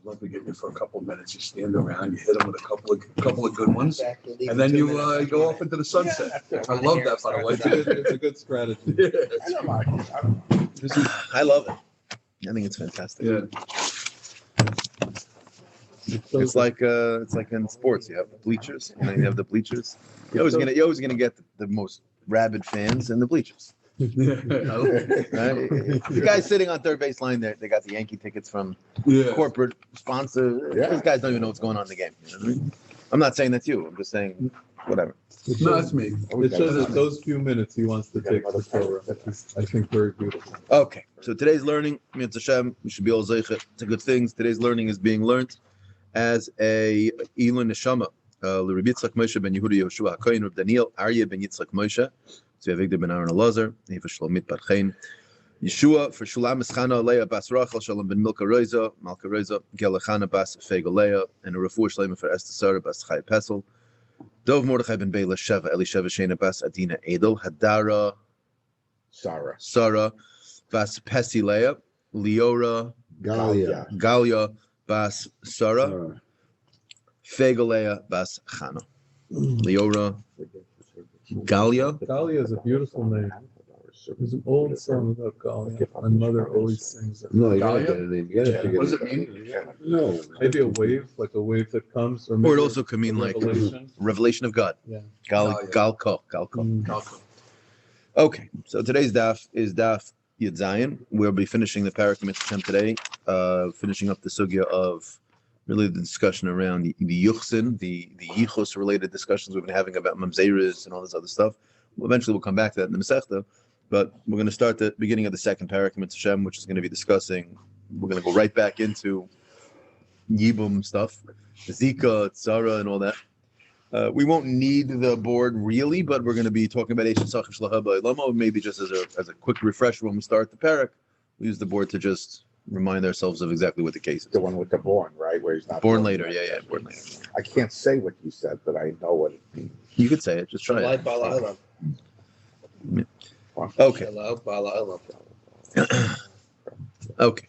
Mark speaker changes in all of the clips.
Speaker 1: love to get you for a couple of minutes. You stand around, you hit them with a couple of good ones, and then you go off into the sunset. I love that, by the way.
Speaker 2: It's a good strategy.
Speaker 1: Yeah.
Speaker 3: I love it. I think it's fantastic.
Speaker 1: Yeah.
Speaker 3: It's like in sports, you have the bleachers, and then you have the bleachers. You're always gonna get the most rabid fans in the bleachers. Right? The guys sitting on third base line, they got the Yankee tickets from corporate sponsor.
Speaker 4: Yeah.
Speaker 3: Those guys don't even know what's going on in the game. You know what I mean? I'm not saying that's you. I'm just saying whatever.
Speaker 1: No, that's me.
Speaker 2: It shows that those few minutes he wants to take for Torah, which is, I think, very beautiful.
Speaker 3: Okay, so today's learning, Mitzvah Hashem, we should be all zeicha to good things. Today's learning is being learned as a Elon Neshama. L'Rabbi Yitzchak Moshe ben Yehuda Yehoshua HaKohen Reb Daniel Aryeh ben Yitzchak Moshe. So Avigdor ben Aaron Elazar, for Shlomit Bar Chaim. Yeshua for Shulam Eschana Leah Bas Rachel Shalom ben Milka Reza Gelachana Bas Fego Leah, and a Refuah Shlema for Esther Sarah Bas Chai Pesel. Dov Mordechai ben Bela Sheva Eli Sheva Shena Bas Adina Edel Hadara Sarah Bas Pesi Leah Leora Galia Bas Sarah Fego Leah Bas Chana Leora Galia.
Speaker 2: Galia is a beautiful name. There's an old song about Galia. My mother always sings it.
Speaker 4: No, you gotta get it. You gotta figure
Speaker 1: What does
Speaker 4: it
Speaker 1: it mean?
Speaker 4: No.
Speaker 2: Maybe a wave, like a wave that comes,
Speaker 3: Or it also could mean like revelation of God.
Speaker 2: Yeah.
Speaker 3: Galko.
Speaker 2: Mm.
Speaker 3: Okay, so today's daf is daf Yud Zayin. We'll be finishing the parak Mitzvah today, finishing up the sugya of really the discussion around the yuchsin, the yichos related discussions we've been having about mamzeres and all this other stuff. Eventually we'll come back to that in the Masechta, but we're going to start the beginning of the second parak Mitzvah Hashem, which is going to be discussing, we're going to go right back into Yibum stuff, Zika, Tzara, and all that. We won't need the board really, but we're going to be talking about Eish Sachim Shlahaba Ilamo. Maybe just as a quick refresher when we start the parak, we use the board to just remind ourselves of exactly what the case is.
Speaker 4: The one with the born, right? Where he's not
Speaker 3: Born later, yeah, born later.
Speaker 4: I can't say what you said, but I know what it means.
Speaker 3: You could say it, just try it. Okay. Okay.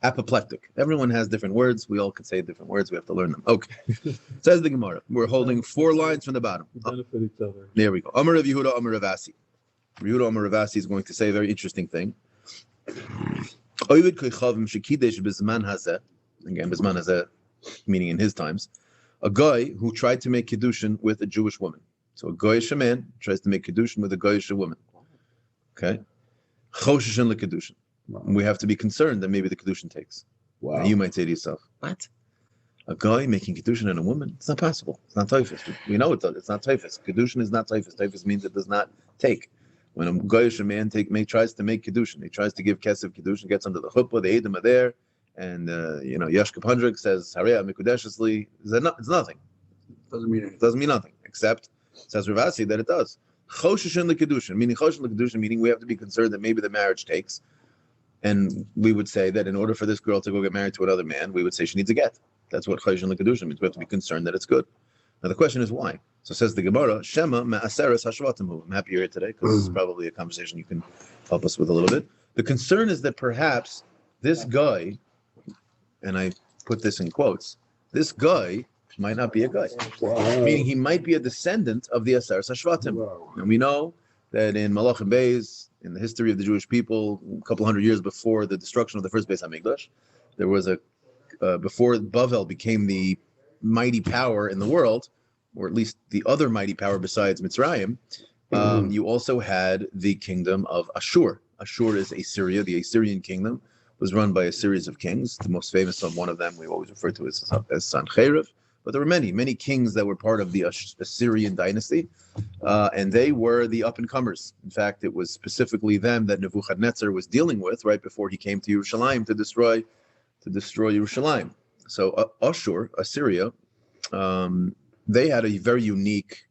Speaker 3: Apoplectic. Everyone has different words. We all could say different words. We have to learn them. Okay. Says the Gemara. We're holding 4 lines from the bottom.
Speaker 2: Benefit each other.
Speaker 3: There we go. Amar Rav Yehuda, Amar Rav Asi. Yehuda, Amar Rav Asi is going to say a very interesting thing. Again, Bizman Hazeh, meaning in his times, a guy who tried to make Kiddushin with a Jewish woman. So a Goyish man tries to make Kiddushin with a Goyish woman. Okay? Choshishin le-Kiddushin. We have to be concerned that maybe the Kiddushin takes.
Speaker 4: Wow.
Speaker 3: And you might say to yourself, what? A guy making Kiddushin and a woman? It's not possible. It's not Taifus. We know it's not Taifus. Kiddushin is not Taifus. Taifus means it does not take. When a Goyish man tries to make Kiddushin, he tries to give Kesef Kiddushin, gets under the chuppah, the Edom are there, and Yashka Pandrik says, Harei Mikudeshesli, it's nothing.
Speaker 1: Doesn't mean anything.
Speaker 3: It doesn't mean nothing, except, says Ravasi, that it does. Choshishin le-Kiddushin, meaning we have to be concerned that maybe the marriage takes, and we would say that in order for this girl to go get married to another man, we would say she needs a get. That's what Choshishin le-Kiddushin means. We have to be concerned that it's good. Now the question is why? So says the Gemara, Shema ma'aseres hashvatimu. I'm happy you're here today because this is probably a conversation you can help us with a little bit. The concern is that perhaps this guy, and I put this in quotes, this guy might not be a guy.
Speaker 4: Wow.
Speaker 3: Meaning he might be a descendant of the Aseres Hashvatim.
Speaker 4: Wow.
Speaker 3: And we know that in Malachim Beis, in the history of the Jewish people, a couple hundred years before the destruction of the first Beis HaMikdash, there was before Bavel became the mighty power in the world, or at least the other mighty power besides Mitzrayim, you also had the kingdom of Ashur. Ashur is Assyria. The Assyrian kingdom was run by a series of kings. The most famous of one of them we always refer to as Sancheriv. But there were many kings that were part of the Assyrian dynasty, and they were the up-and-comers. In fact, it was specifically them that Nebuchadnezzar was dealing with right before he came to Yerushalayim to destroy Yerushalayim. So Ashur, Assyria, they had a very unique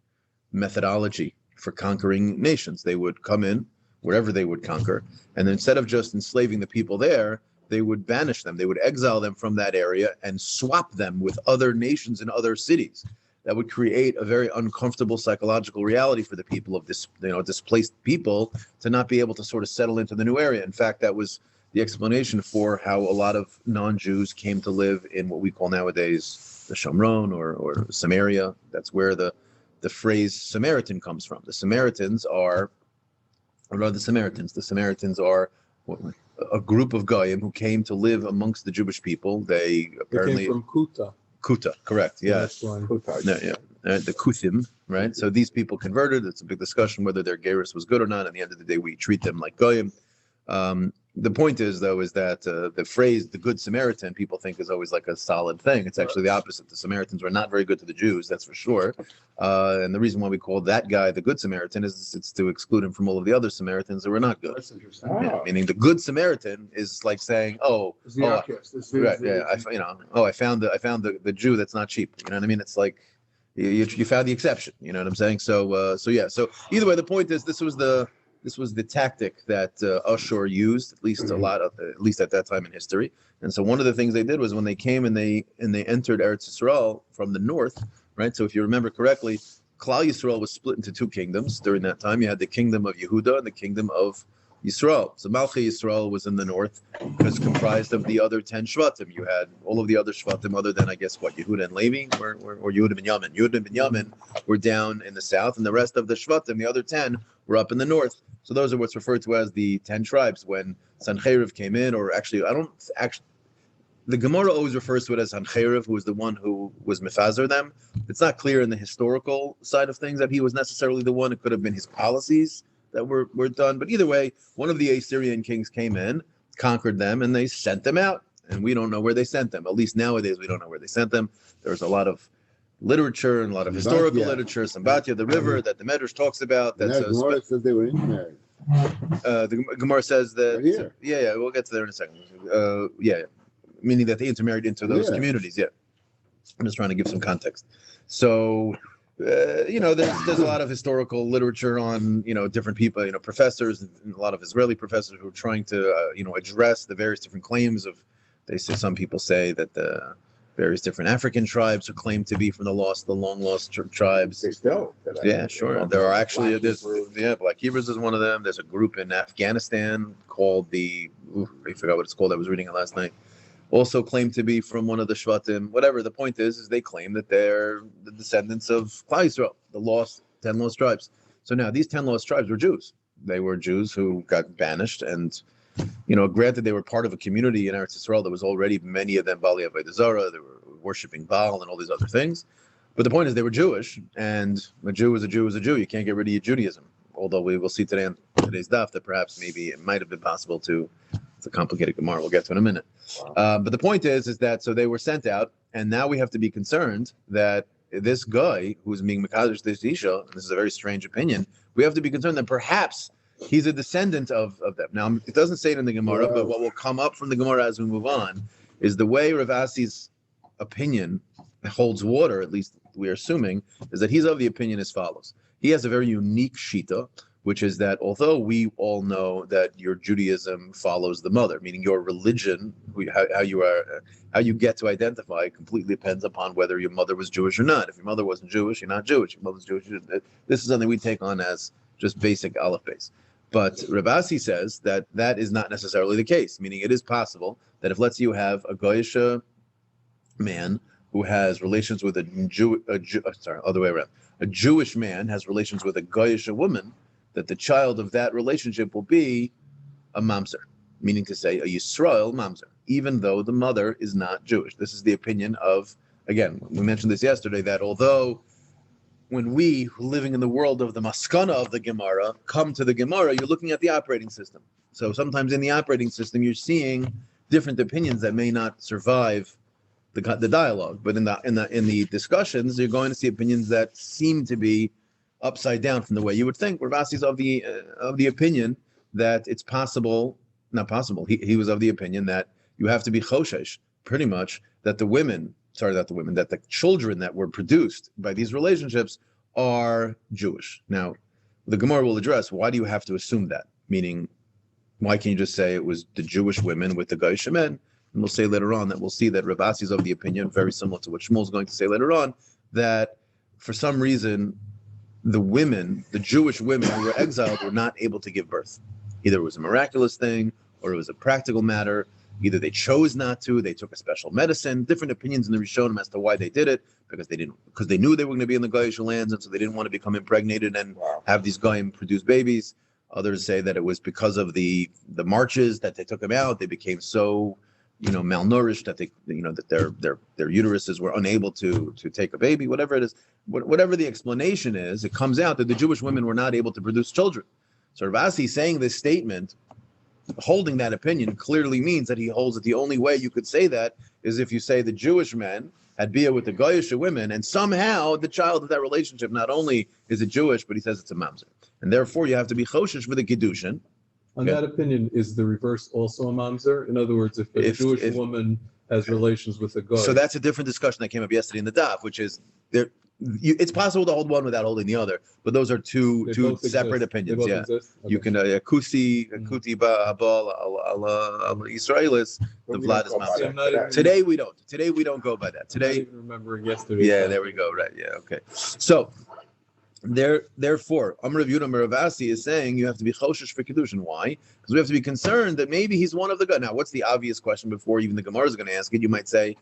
Speaker 3: methodology for conquering nations. They would come in wherever they would conquer, and then instead of just enslaving the people there, they would banish them. They would exile them from that area and swap them with other nations and other cities. That would create a very uncomfortable psychological reality for the people of this, displaced people to not be able to sort of settle into the new area. In fact, that was the explanation for how a lot of non-Jews came to live in what we call nowadays the Shomron or Samaria. That's where the phrase Samaritan comes from. The Samaritans are a group of Goyim who came to live amongst the Jewish people. They apparently
Speaker 2: came from Kuta.
Speaker 3: Kuta, correct? Yeah,
Speaker 2: That's why.
Speaker 3: the Kuthim, right? So these people converted. It's a big discussion whether their gerus was good or not. At the end of the day, we treat them like Goyim. The point is, though, is that the phrase "the Good Samaritan" people think is always like a solid thing. It's actually the opposite. The Samaritans were not very good to the Jews, that's for sure. And the reason why we call that guy the Good Samaritan is it's to exclude him from all of the other Samaritans that were not good.
Speaker 1: That's interesting.
Speaker 3: Yeah, meaning the Good Samaritan is like saying,
Speaker 1: It's the outcast.
Speaker 3: right, yeah, I found the Jew that's not cheap. You know what I mean? It's like you found the exception. You know what I'm saying? So either way, the point is this was the tactic that Ashur used, at least at least at that time in history. And so one of the things they did was when they came and they entered Eretz Yisrael from the north, right? So if you remember correctly, Klal Yisrael was split into two kingdoms during that time. You had the kingdom of Yehuda and the kingdom of Yisrael. So Malchi Yisrael was in the north, because comprised of the other 10 Shvatim. You had all of the other Shvatim other than, I guess, Yehuda and Levi, or Yehuda and Yamin. Yehuda and Yamin were down in the south, and the rest of the Shvatim, the other 10, were up in the north. So those are what's referred to as the 10 tribes. When Sancheriv came in, or actually, the Gemara always refers to it as Sancheriv, who was the one who was Mefazer them. It's not clear in the historical side of things that he was necessarily the one. It could have been his policies that were done. But either way, one of the Assyrian kings came in, conquered them, and they sent them out. And we don't know where they sent them. At least nowadays, we don't know where they sent them. There's a lot of literature and a lot of historical literature, Sambatya, the river that the Medrash talks about.
Speaker 4: And that Gemara says they were intermarried.
Speaker 3: The Gemara says that.
Speaker 4: Right here.
Speaker 3: Yeah, we'll get to there in a second. Meaning that they intermarried into those communities. Yeah, I'm just trying to give some context. So, there's a lot of historical literature on different people, professors, and a lot of Israeli professors who are trying to address the various different claims of. They say some people say that the various different African tribes are claimed to be from the long lost tribes.
Speaker 4: They still.
Speaker 3: Yeah, sure. There are actually Black Hebrews is one of them. There's a group in Afghanistan called I forgot what it's called. I was reading it last night. Also claim to be from one of the Shvatim. Whatever the point is they claim that they're the descendants of Klal Yisrael, the 10 lost tribes. So now these 10 lost tribes were Jews. They were Jews who got banished, and granted they were part of a community in Eretz Yisrael that was already, many of them Bali Avodah Zarah. They were worshiping Baal and all these other things. But the point is they were Jewish, and a Jew is a Jew is a Jew. You can't get rid of your Judaism. Although we will see today on today's daf that perhaps maybe it might have been possible to. It's a complicated Gemara. We'll get to in a minute. But the point is that so they were sent out, and now we have to be concerned that this guy who's being Mekadosh this Isha, and this is a very strange opinion, we have to be concerned that perhaps he's a descendant of them. Now, it doesn't say it in the Gemara, but what will come up from the Gemara as we move on is the way Rav Asi's opinion holds water, at least we're assuming, is that he's of the opinion as follows. He has a very unique shita, which is that although we all know that your Judaism follows the mother, meaning your religion, how you get to identify completely depends upon whether your mother was Jewish or not. If your mother wasn't Jewish, you're not Jewish. If your mother's Jewish, this is something we take on as just basic aleph base. But Rav Asi says that is not necessarily the case, meaning it is possible that if, let's say, you have a Goyish man who has relations with a Jewish man has relations with a Goyish woman, that the child of that relationship will be a mamzer, meaning to say a Yisrael mamzer, even though the mother is not Jewish. This is the opinion of, again, we mentioned this yesterday, that although when we, living in the world of the maskana of the Gemara, come to the Gemara, you're looking at the operating system. So sometimes in the operating system, you're seeing different opinions that may not survive the dialogue. But in the discussions, you're going to see opinions that seem to be upside down from the way you would think. Rav Asi is of the opinion that it's possible, not possible. He was of the opinion that you have to be choshesh, pretty much, that the children that were produced by these relationships are Jewish. Now, the Gemara will address, why do you have to assume that? Meaning, why can't you just say it was the Jewish women with the Goyish men? And we'll say later on that we'll see that Rav Asi is of the opinion, very similar to what Shmuel is going to say later on, that for some reason, the Jewish women who were exiled were not able to give birth. Either it was a miraculous thing, or it was a practical matter. Either they chose not to, they took a special medicine. Different opinions in the Rishonim as to why they did it, because they knew they were going to be in the Goyish lands, and so they didn't want to become impregnated and have these Goyim produce babies. Others say that it was because of the marches that they took them out. They became so, malnourished that that their uteruses were unable to take a baby. Whatever it is, whatever the explanation is, it comes out that the Jewish women were not able to produce children. So Rav Asi saying this statement, holding that opinion, clearly means that he holds that the only way you could say that is if you say the Jewish men had bia with the Goyish women, and somehow the child of that relationship not only is it Jewish, but he says it's a mamzer, and therefore you have to be choshesh for the kiddushin.
Speaker 2: On that opinion, is the reverse also a mamzer? In other words, if a Jewish woman has relations with a Goy.
Speaker 3: So that's a different discussion that came up yesterday in the daf, which is it's possible to hold one without holding the other, but those are two separate opinions. Yeah, okay. You can kuti habal al Israelis the Vlad is mamzer. Today we don't go by that. Today,
Speaker 2: I'm not even remembering yesterday.
Speaker 3: Yeah, there we go. Right. Yeah. Okay. So. Therefore, Amar Rav Yehuda Rav Asi is saying you have to be choshesh for kiddushin. Why? Because we have to be concerned that maybe he's one of the guys. Now, what's the obvious question before even the Gemara is going to ask it? You might say,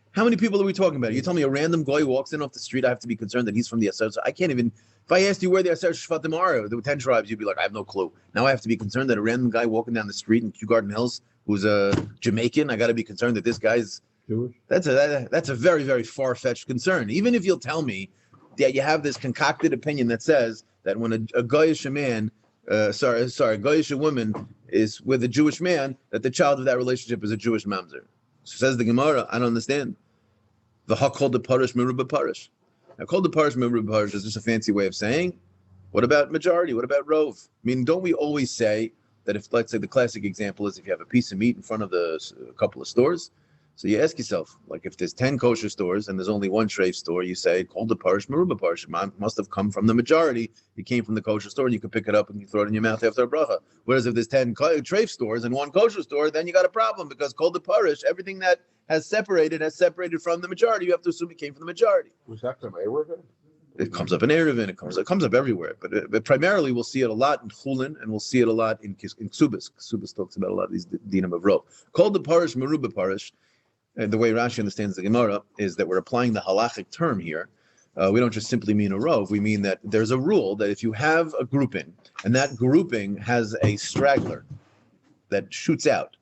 Speaker 3: how many people are we talking about? You tell me a random guy walks in off the street, I have to be concerned that he's from the Aser. So I can't even, if I asked you where the Aser Shvatim are, there were 10 tribes, you'd be like, I have no clue. Now I have to be concerned that a random guy walking down the street in Kew Garden Hills who's a Jamaican, I got to be concerned that this guy's
Speaker 2: Jewish.
Speaker 3: That's a very, very far-fetched concern. Even if you'll tell me that you have this concocted opinion that says that when a Goyish man, a Goyish woman is with a Jewish man, that the child of that relationship is a Jewish mamzer. So says the Gemara, I don't understand. The hak called the parish merubah parish. Now, called the parish merubah parish is just a fancy way of saying, what about majority? What about rove? I mean, don't we always say that if, let's say, the classic example is if you have a piece of meat in front of a couple of stores, so you ask yourself, like if there's 10 kosher stores and there's only one treif store, you say, called the parish merubah parish. It must have come from the majority. It came from the kosher store, and you can pick it up and you throw it in your mouth after a bracha. Whereas if there's 10 treif stores and one kosher store, then you got a problem, because called the parish, everything that has separated from the majority. You have to assume it came from the majority.
Speaker 4: Was that from Erevin?
Speaker 3: It comes up in Erevin. It comes up everywhere. But primarily, we'll see it a lot in Chulin, and we'll see it a lot in Ksubis. Ksubis talks about a lot of these dinim of rov. Called the parish merubah parish. And the way Rashi understands the Gemara is that we're applying the halachic term here. We don't just simply mean a rov. We mean that there's a rule that if you have a grouping, and that grouping has a straggler that shoots out,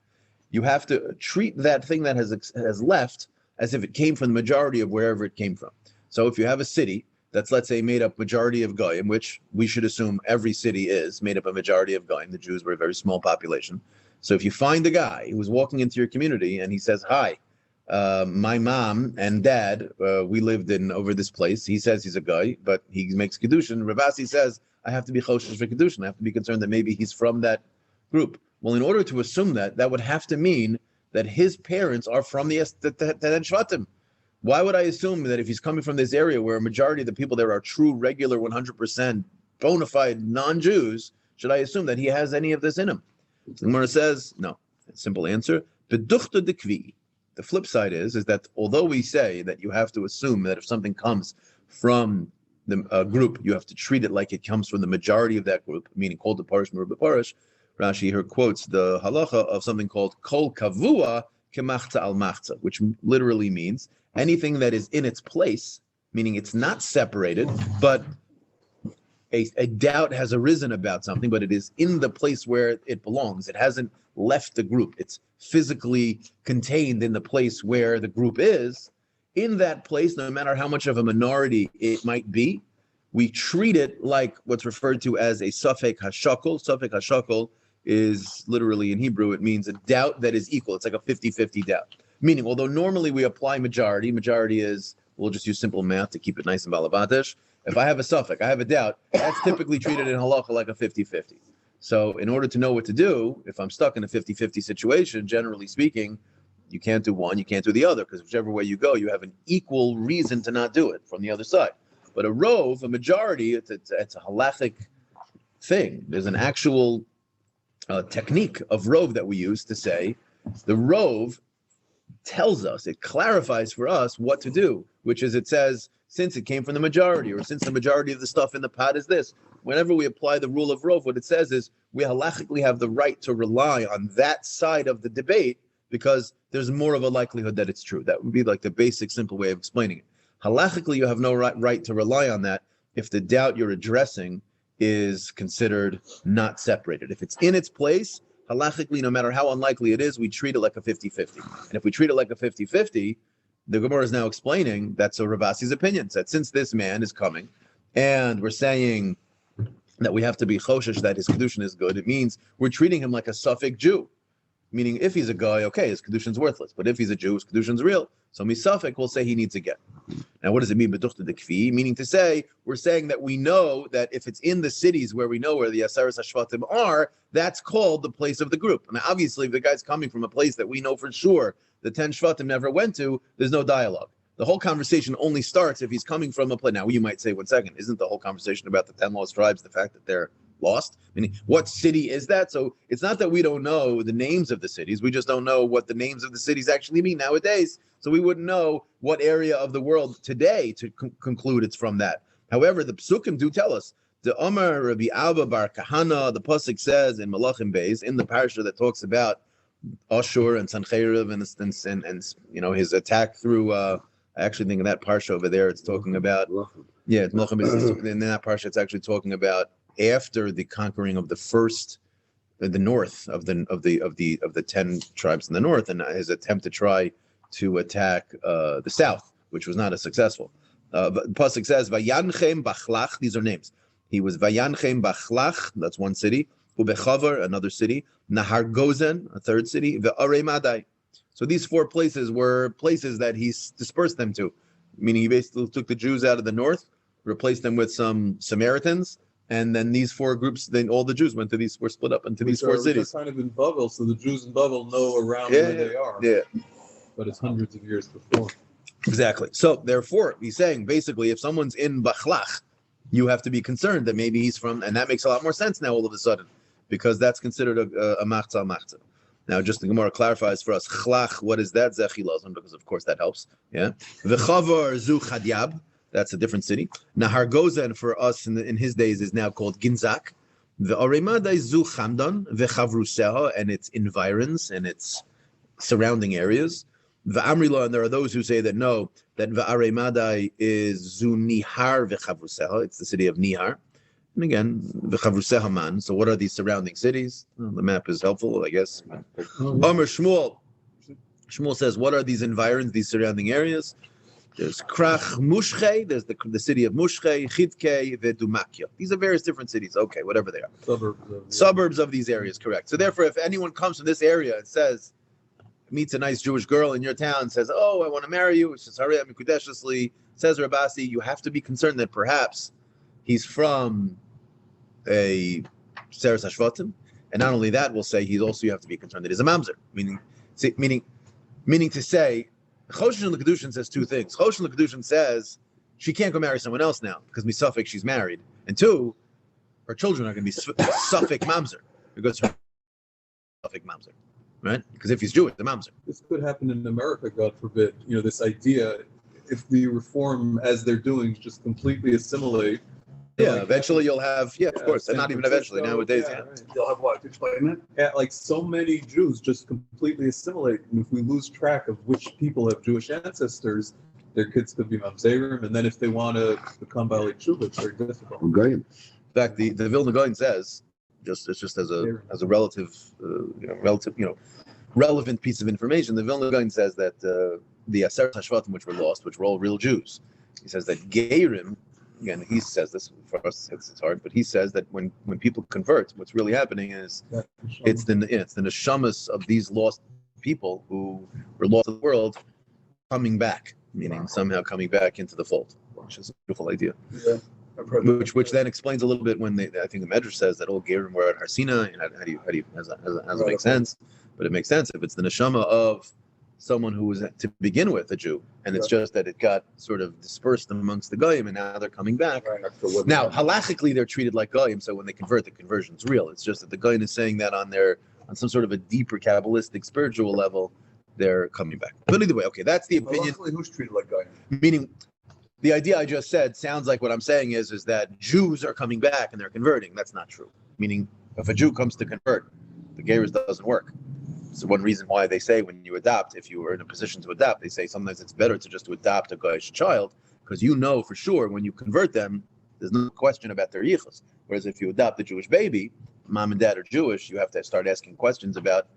Speaker 3: you have to treat that thing that has left as if it came from the majority of wherever it came from. So if you have a city that's, let's say, made up majority of Goyim, which we should assume every city is made up a majority of Goyim. The Jews were a very small population. So if you find a guy who's walking into your community and he says, hi, my mom and dad, we lived in over this place. He says he's a guy, but he makes Kedushin. Rav Asi says, I have to be Choshesh for Kedushin. I have to be concerned that maybe he's from that group. Well, in order to assume that would have to mean that his parents are from the Shvatim. Why would I assume that if he's coming from this area where a majority of the people there are true, regular, 100% bona fide non-Jews, should I assume that he has any of this in him? So the Gemara says, no. Simple answer. Beduchta dekvi. The flip side is that although we say that you have to assume that if something comes from the group, you have to treat it like it comes from the majority of that group, meaning called the parish merubah parish, Rashi here quotes the halacha of something called kol kavua kemachza al machza, which literally means anything that is in its place, meaning it's not separated, but a doubt has arisen about something, but it is in the place where it belongs. It hasn't left the group. It's physically contained in the place where the group is. In that place, no matter how much of a minority it might be, we treat it like what's referred to as a safek hashakol. Safek hashakol is literally in Hebrew, it means a doubt that is equal. It's like a 50-50 doubt. Meaning, although normally we apply majority is, we'll just use simple math to keep it nice and balabatish. If I have a suffix, I have a doubt, that's typically treated in halacha like a 50-50. So in order to know what to do, if I'm stuck in a 50-50 situation, generally speaking, you can't do one, you can't do the other, because whichever way you go, you have an equal reason to not do it from the other side. But a rov, a majority, it's a halachic thing. There's an actual technique of rov that we use to say the rov tells us, it clarifies for us what to do, which is it says, since it came from the majority, or since the majority of the stuff in the pot is this, whenever we apply the rule of Rov, what it says is we halachically have the right to rely on that side of the debate because there's more of a likelihood that it's true. That would be like the basic, simple way of explaining it. Halachically, you have no right to rely on that if the doubt you're addressing is considered not separated. If it's in its place, halachically, no matter how unlikely it is, we treat it like a 50-50. And if we treat it like a 50-50, the Gemara is now explaining that's a Ravasi's opinion, that since this man is coming, and we're saying that we have to be choshesh that his kedushin is good, it means we're treating him like a suffix Jew. Meaning, if he's a guy, okay, his kedushin's worthless. But if he's a Jew, his kedushin's real. So misafik will say he needs a get. Now, what does it mean? Beduchta dekfi, meaning to say, we're saying that we know that if it's in the cities where we know where the Aseres Hashvatim are, that's called the place of the group. Now, obviously, if the guy's coming from a place that we know for sure the 10 Shvatim never went to, there's no dialogue. The whole conversation only starts if he's coming from a place. Now, you might say, 1 second, isn't the whole conversation about the 10 lost tribes the fact that they're lost? Meaning, what city is that? So it's not that we don't know the names of the cities. We just don't know what the names of the cities actually mean nowadays. So we wouldn't know what area of the world today to conclude it's from that. However, the Psukim do tell us. The Omar Rabbi Abba Bar Kahana, the Pasuk says in Malachim Beis, in the parasha that talks about Ashur and Sancheriv and his attack through, I actually think in that parsha over there, it's talking about, it's Malachim Beis. In that parsha, it's actually talking about after the conquering of the first, the north of the 10 tribes in the north, and his attempt to try to attack the south, which was not as successful. The pasuk says Vayanchem Bachlach. These are names. He was Vayanchem Bachlach. That's one city. Ubechavar, another city. Nahar Gozen, a third city. Ve'arei Madai. So these 4 places were places that he dispersed them to, meaning he basically took the Jews out of the north, replaced them with some Samaritans. And then these 4 groups, then all the Jews were split up into these 4 cities.
Speaker 2: Kind of in Bavel, so the Jews in Bavel know around where they are.
Speaker 3: Yeah.
Speaker 2: But it's hundreds of years before.
Speaker 3: Exactly. So therefore, he's saying basically, if someone's in Bachlach, you have to be concerned that maybe he's from, and that makes a lot more sense now all of a sudden, because that's considered a machzah machzah. Now, just the Gemara clarifies for us, chlach, what is that? Zechilazon, because of course that helps. Yeah. V'chavar zu chadyab. That's a different city. Nahar Gozen for us in his days is now called Ginzak. The Aremada is Zu Chamdan, Vechavruseha, and its environs and its surrounding areas. The Amrila, and there are those who say that no, that Va'aremadai is Zu Nihar Vechavruseha. It's the city of Nihar. And again, Vechavruseha man. So what are these surrounding cities? Well, the map is helpful, I guess. Amr Shmuel. Shmuel says, what are these environs, these surrounding areas? There's Krach Mushche, there's the city of Mushche, Chidke, Vedumakya. These are various different cities. Okay, whatever they are. Suburbs of these areas, correct. So therefore, if anyone comes from this area and says, meets a nice Jewish girl in your town, says, oh, I want to marry you, says Rabasi, you have to be concerned that perhaps he's from a Seres Hashvatim. And not only that, we'll say you have to be concerned that he's a mamzer, meaning to say, Choshen L'Kedushin says 2 things. Choshen L'Kedushin says she can't go marry someone else now because misafik she's married, and 2, her children are going to be suffik mamzer because her suffik mamzer, right? Because if he's Jewish, the mamzer.
Speaker 2: This could happen in America, God forbid. This idea, if the reform as they're doing just completely assimilate.
Speaker 3: Yeah, eventually you'll have, of course, and not even eventually, nowadays,
Speaker 2: right.
Speaker 1: You'll have what? Explain that?
Speaker 2: Yeah, like so many Jews just completely assimilate. And if we lose track of which people have Jewish ancestors, their kids could be mamzerim, and then if they want to become Baalei Tshuva, it's very difficult.
Speaker 4: Okay.
Speaker 3: In fact, the Vilna Gaon says, just as a relevant piece of information, the Vilna Gaon says that the Aseres Hashvatim, which were lost, which were all real Jews, he says that Geirim, again, he says this for us. It's hard, but he says that when people convert, what's really happening is it's the neshamas of these lost people who were lost in the world coming back, meaning somehow coming back into the fold, which is a beautiful idea.
Speaker 1: Yeah.
Speaker 3: Which then explains a little bit when I think the Medrash says that all Gerim were at Har Sinai, and how do you does it make sense? But it makes sense if it's the neshama of someone who was to begin with a Jew, and it's just that it got sort of dispersed amongst the Goyim, and now they're coming back.
Speaker 1: Right.
Speaker 3: Now, halachically, they're treated like Goyim, so when they convert, the conversion's real. It's just that the Goyim is saying that on some sort of a deeper Kabbalistic spiritual level, they're coming back. But either way, okay, that's the opinion.
Speaker 1: Who's treated like Goyim?
Speaker 3: Meaning, the idea I just said sounds like what I'm saying is that Jews are coming back and they're converting. That's not true. Meaning, if a Jew comes to convert, the gerus doesn't work. So one reason why they say when you adopt, if you were in a position to adopt, they say sometimes it's better to just to adopt a Goyish child, because you know for sure when you convert them, there's no question about their yichus. Whereas if you adopt a Jewish baby, mom and dad are Jewish, you have to start asking questions about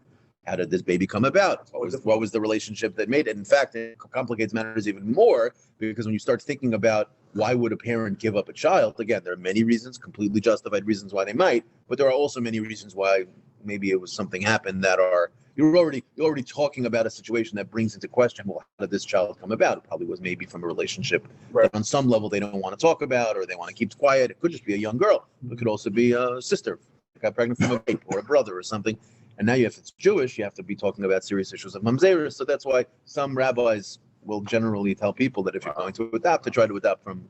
Speaker 3: how did this baby come about? What was the relationship that made it? In fact, it complicates matters even more, because when you start thinking about why would a parent give up a child, again, there are many reasons, completely justified reasons why they might, but there are also many reasons why maybe it was something happened that are, you're already talking about a situation that brings into question, well, how did this child come about? It probably was maybe from a relationship that on some level they don't want to talk about, or they want to keep quiet. It could just be a young girl. It could also be a sister, got pregnant from a babe, or a brother or something. And now if it's Jewish, you have to be talking about serious issues of mamzerus. So that's why some rabbis will generally tell people that if you're going to adopt, to try to adopt from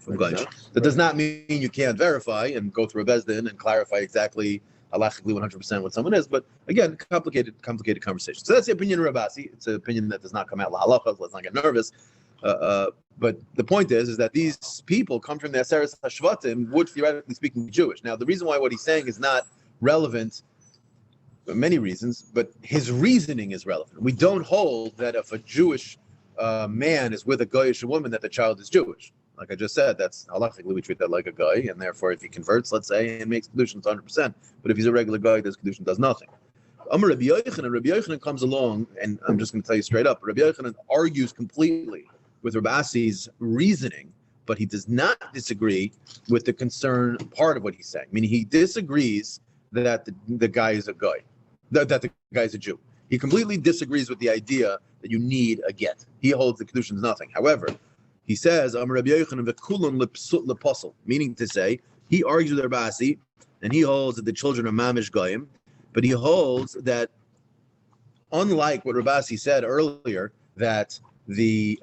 Speaker 3: Goyish. That does not mean you can't verify and go through a bezdin and clarify exactly halachically 100% what someone is. But again, complicated conversation. So that's the opinion of Rabasi. It's an opinion that does not come out lahalacha. Let's not get nervous. But the point is that these people come from the Aseres Hashvatim, would theoretically speaking be Jewish. Now, the reason why what he's saying is not relevant, for many reasons, but his reasoning is relevant. We don't hold that if a Jewish man is with a Goyish woman that the child is Jewish. Like I just said, that's halachically we treat that like a guy, and therefore if he converts, let's say, and makes kedushin, it's 100%. But if he's a regular guy, this kedushin does nothing. Amar Rabbi Yochanan comes along, and I'm just going to tell you straight up, Rabbi Yochanan argues completely with Rabasi's reasoning, but he does not disagree with the concern part of what he's saying. Meaning he disagrees that the guy is a guy, that the guy is a Jew. He completely disagrees with the idea that you need a get. He holds the kedushin is nothing. However, he says, meaning to say, he argues with Rabasi, and he holds that the children are mamish goyim, but he holds that, unlike what Rabasi said earlier, that the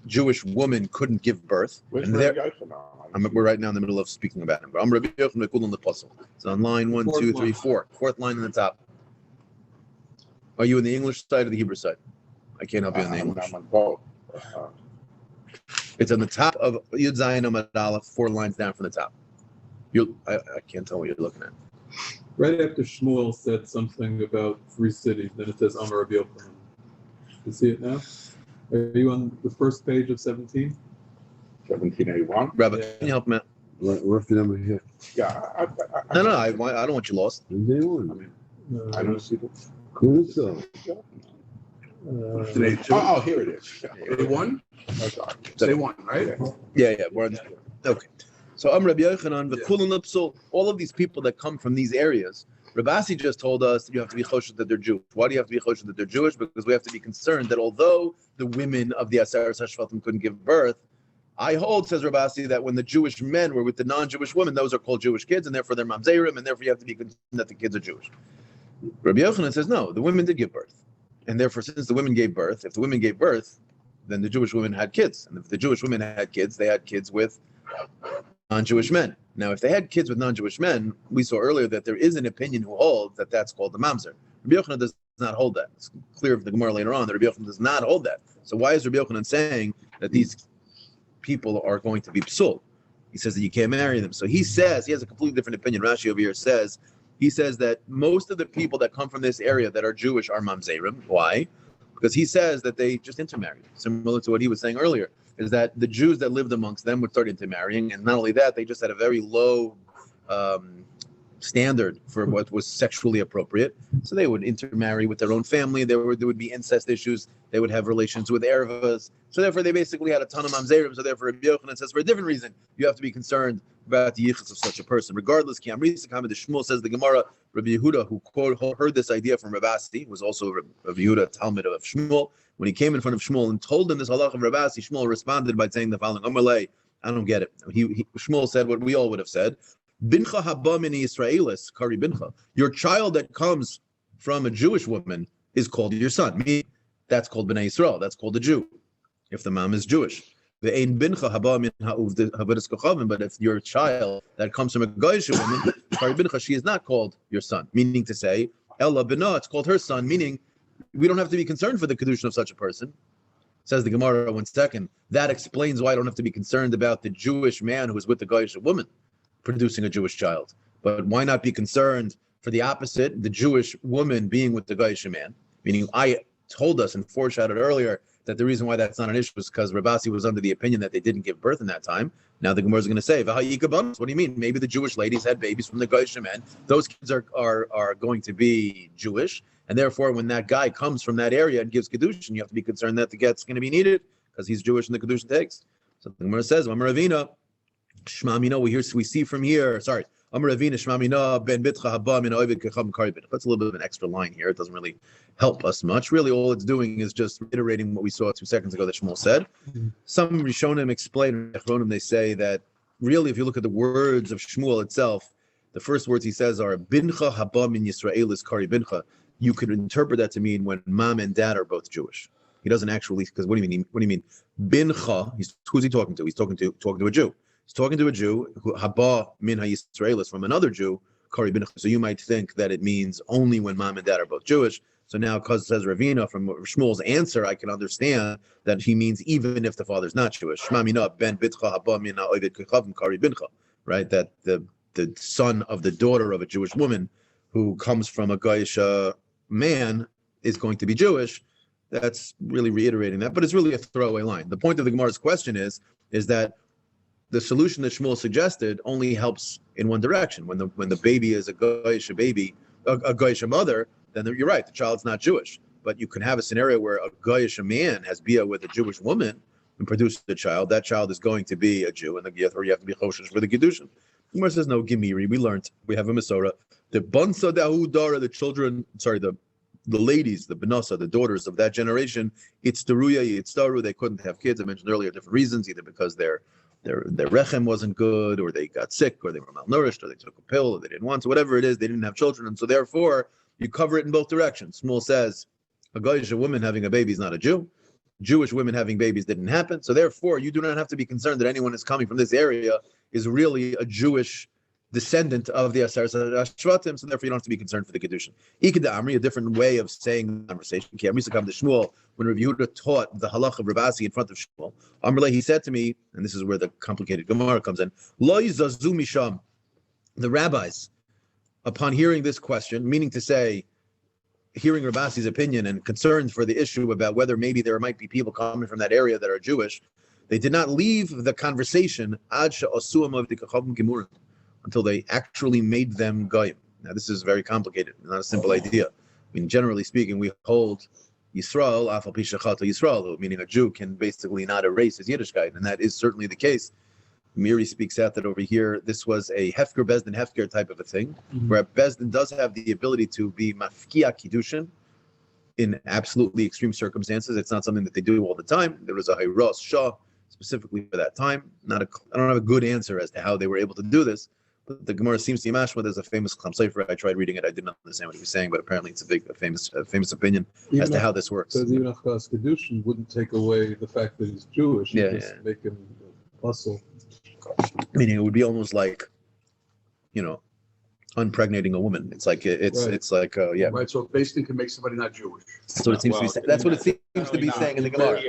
Speaker 3: Jewish woman couldn't give birth. We're right now in the middle of speaking about him. It's on line 1, 2, 3, 4. Fourth line in the top. Are you in the English side or the Hebrew side? I can't help you in the English.
Speaker 4: I'm on both.
Speaker 3: It's on the top of Yud Zayin Amud Aleph, 4 lines down from the top. I can't tell what you're looking at.
Speaker 2: Right after Shmuel said something about 3 cities, then it says Amar Rabbi Yochanan. You see it now? Are you on the first page of 17?
Speaker 4: 1781.
Speaker 3: Rabbi, can you help me out?
Speaker 4: What's the number here?
Speaker 2: Yeah.
Speaker 3: No, I don't want you lost.
Speaker 4: I mean,
Speaker 2: I
Speaker 4: don't see it. Cool. So.
Speaker 1: Here it is. A1? A1, right?
Speaker 3: Yeah. We're on, okay. So I'm Rabbi Yochanan, V'kulun Lipsul, all of these people that come from these areas. Rabasi just told us that you have to be choshed that they're Jewish. Why do you have to be choshed that they're Jewish? Because we have to be concerned that although the women of the Aseres Hashvatim couldn't give birth, I hold, says Rabasi, that when the Jewish men were with the non-Jewish women, those are called Jewish kids, and therefore they're mamzerim, and therefore you have to be concerned that the kids are Jewish. Rabbi Yochanan says, no, the women did give birth. And therefore, since the women gave birth, if the women gave birth, then the Jewish women had kids. And if the Jewish women had kids, they had kids with non-Jewish men. Now, if they had kids with non-Jewish men, we saw earlier that there is an opinion who holds that that's called the mamzer. Rabbi Yochanan does not hold that. It's clear from the Gemara later on that Rabbi Yochanan does not hold that. So why is Rabbi Yochanan saying that these people are going to be psul? He says that you can't marry them. So he says, he has a completely different opinion. Rashi over here says, he says that most of the people that come from this area that are Jewish are mamzerim. Why? Because he says that they just intermarried, similar to what he was saying earlier, is that the Jews that lived amongst them would start intermarrying, and not only that, they just had a very low standard for what was sexually appropriate. So they would intermarry with their own family. There would be incest issues. They would have relations with ervas. So therefore, they basically had a ton of mamzerim. So therefore, Rabbi Yochanan says for a different reason, you have to be concerned about the yichus of such a person. Regardless, the Shmuel says the Gemara, Rabbi Yehuda, who heard this idea from Rabasi, was also Rabbi Yehuda, Talmud of Shmuel. When he came in front of Shmuel and told him this halach of Rabasi, Shmuel responded by saying the following: Amalei, I don't get it. Shmuel said what we all would have said. Bincha haba min Yisraelis, kari bincha. Your child that comes from a Jewish woman is called your son. That's called Bnei Yisrael. That's called a Jew, if the mom is Jewish. But if your child that comes from a Goyish woman, kari bincha, she is not called your son. Meaning to say, Ella bina, it's called her son. Meaning, we don't have to be concerned for the kedushin of such a person. Says the Gemara, 1 second. That explains why I don't have to be concerned about the Jewish man who is with the Goyish woman producing a Jewish child. But why not be concerned for the opposite, the Jewish woman being with the Goyish man? Meaning, I told us and foreshadowed earlier that the reason why that's not an issue is because Rabasi was under the opinion that they didn't give birth in that time. Now the Gemara is going to say, what do you mean? Maybe the Jewish ladies had babies from the Goyish men. Those kids are going to be Jewish. And therefore, when that guy comes from that area and gives Kedushin, you have to be concerned that the get's going to be needed because he's Jewish and the Kedushin takes. So the Gemara says, Amar Ravina, Shma Mina, we see from here, Amar Ravina, Shma Mina, Ben Bitcha Haba Min Ovid Kecham Karibin. That's a little bit of an extra line here. It doesn't really help us much. Really, all it's doing is just reiterating what we saw 2 seconds ago that Shmuel said. Some Rishonim explain, they say that really, if you look at the words of Shmuel itself, the first words he says are Bincha Haba Min Yisrael is Kari Bincha. You could interpret that to mean when mom and dad are both Jewish. He doesn't actually, because what do you mean? Bincha, who's he talking to? He's talking to a Jew. He's talking to a Jew who Haba Min HaYisrael is from another Jew, Kari Bincha. So you might think that it means only when mom and dad are both Jewish. So now, because it says Ravina, from Shmuel's answer, I can understand that he means even if the father's not Jewish. Shma Mina Ben Bitcha Haba Min HaOvid Kechavim Kari Bincha. Right? That the son of the daughter of a Jewish woman who comes from a Goyish man is going to be Jewish. That's really reiterating that, but it's really a throwaway line. The point of the Gemara's question is that the solution that Shmuel suggested only helps in one direction. When the baby is a Goyish baby, a Goyish mother, then you're right, the child's not Jewish. But you can have a scenario where a Goyish man has bia with a Jewish woman and produces a child. That child is going to be a Jew, and therefore you have to be choshesh for the Kedushin. The Gemara says, no, Gemiri, we learned, we have a Masorah. The Bansa Dahudara, the ladies, the Benasa, the daughters of that generation, it's Teruya, it's Taru, they couldn't have kids. I mentioned earlier different reasons, either because their rechem wasn't good, or they got sick, or they were malnourished, or they took a pill, or they didn't want to, whatever it is, they didn't have children, and so therefore you cover it in both directions. Shmuel says a Goyish woman having a baby is not a Jew. Jewish women having babies didn't happen, so therefore you do not have to be concerned that anyone is coming from this area is really a Jewish descendant of the Asar Shvatim, so therefore you don't have to be concerned for the Kedushin. Ikeda Amri, a different way of saying the conversation. Shmuel, when Rav Yehuda taught the halach of Ravasi in front of Shmuel, Amrle, he said to me, and this is where the complicated Gemara comes in, Lo yizazu misham, the rabbis, upon hearing this question, meaning to say, hearing Ravasi's opinion and concerns for the issue about whether maybe there might be people coming from that area that are Jewish, they did not leave the conversation until they actually made them goyim. Now, this is very complicated, not a simple idea. I mean, generally speaking, we hold Yisrael, afal pi shechata Yisrael, meaning a Jew can basically not erase his Yiddishkeit, and that is certainly the case. Miri speaks out that over here, this was a Hefker Bezdin Hefker type of a thing, where Bezdin does have the ability to be mafkia kiddushin in absolutely extreme circumstances. It's not something that they do all the time. There was a Hayros Shah specifically for that time. I don't have a good answer as to how they were able to do this. But the Gemara seems to be mashma. There's a famous Cham Sefer. I tried reading it. I didn't understand what he was saying, but apparently it's a famous opinion as to how this works.
Speaker 2: Because even Achkas Kedushin wouldn't take away the fact that he's Jewish. Make him hustle.
Speaker 3: Meaning it would be almost like, impregnating a woman. It's like
Speaker 1: Right. So basting can make somebody not Jewish.
Speaker 3: That's what it seems to be saying. That's what it seems to be saying in the Gemara.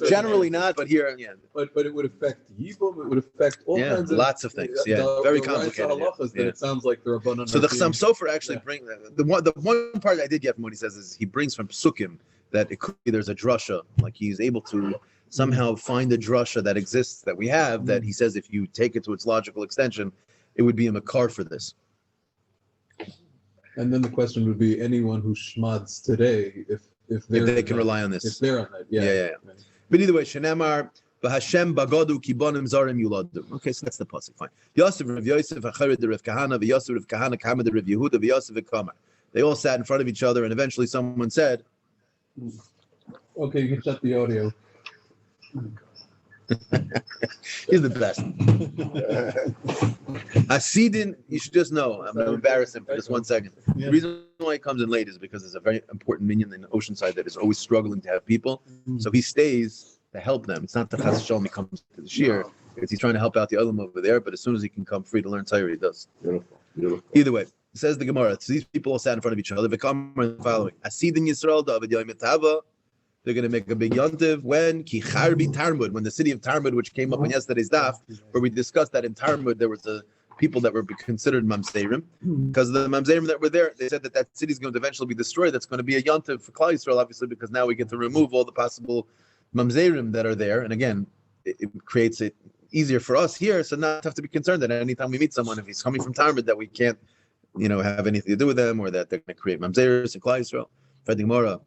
Speaker 3: Generally not, but here,
Speaker 2: But it would affect Yibum. It would affect all kinds of
Speaker 3: lots of things. Very complicated.
Speaker 2: It sounds like they're abundant.
Speaker 3: So the Cham Sofer actually bring the one part I did get from what he says is he brings from Psukim that it could be there's a drasha, like he's able to somehow find the drasha that exists that we have that he says if you take it to its logical extension, it would be a makar for this. And
Speaker 2: then the question would be anyone who shmads today, if
Speaker 3: they can rely on this.
Speaker 2: If they're on that, yeah.
Speaker 3: But either way, Shenemar, B'Hashem Bagadu Kibonim Zarim Yuladim. Okay, so that's the pasuk. Fine. Yosef Rav Yosef Achared Rav Kahana, V'Yosef Rav Kahana Kamed Rav Yehuda, V'Yosef V'Kamar. They all sat in front of each other, and eventually someone said,
Speaker 2: "Okay, you can shut the audio."
Speaker 3: He's the best. Asidin, you should just know, I'm going to embarrass him for just 1 second. The reason why he comes in late is because there's a very important minion in the Oceanside that is always struggling to have people. So he stays to help them. It's not the Chas Shalom he comes to the Shiur. He's trying to help out the Olam over there, but as soon as he can come free to learn Torah, he does.
Speaker 4: Beautiful.
Speaker 3: Either way, says the Gemara, so these people all sat in front of each other. The following: Asidin Yisrael David Yomi Tava. They're going to make a big yontiv when Kicharbi Talmud, when the city of Talmud, which came up on yesterday's daf, where we discussed that in Talmud there was a people that were considered mamzerim. Because of the mamzerim that were there, they said that city is going to eventually be destroyed. That's going to be a yontiv for Klal Yisrael, obviously, because now we get to remove all the possible mamzerim that are there. And again, it creates it easier for us here, so not have to be concerned that anytime we meet someone, if he's coming from Talmud, that we can't, have anything to do with them, or that they're going to create mamzeros in Klal Yisrael. The Gemara,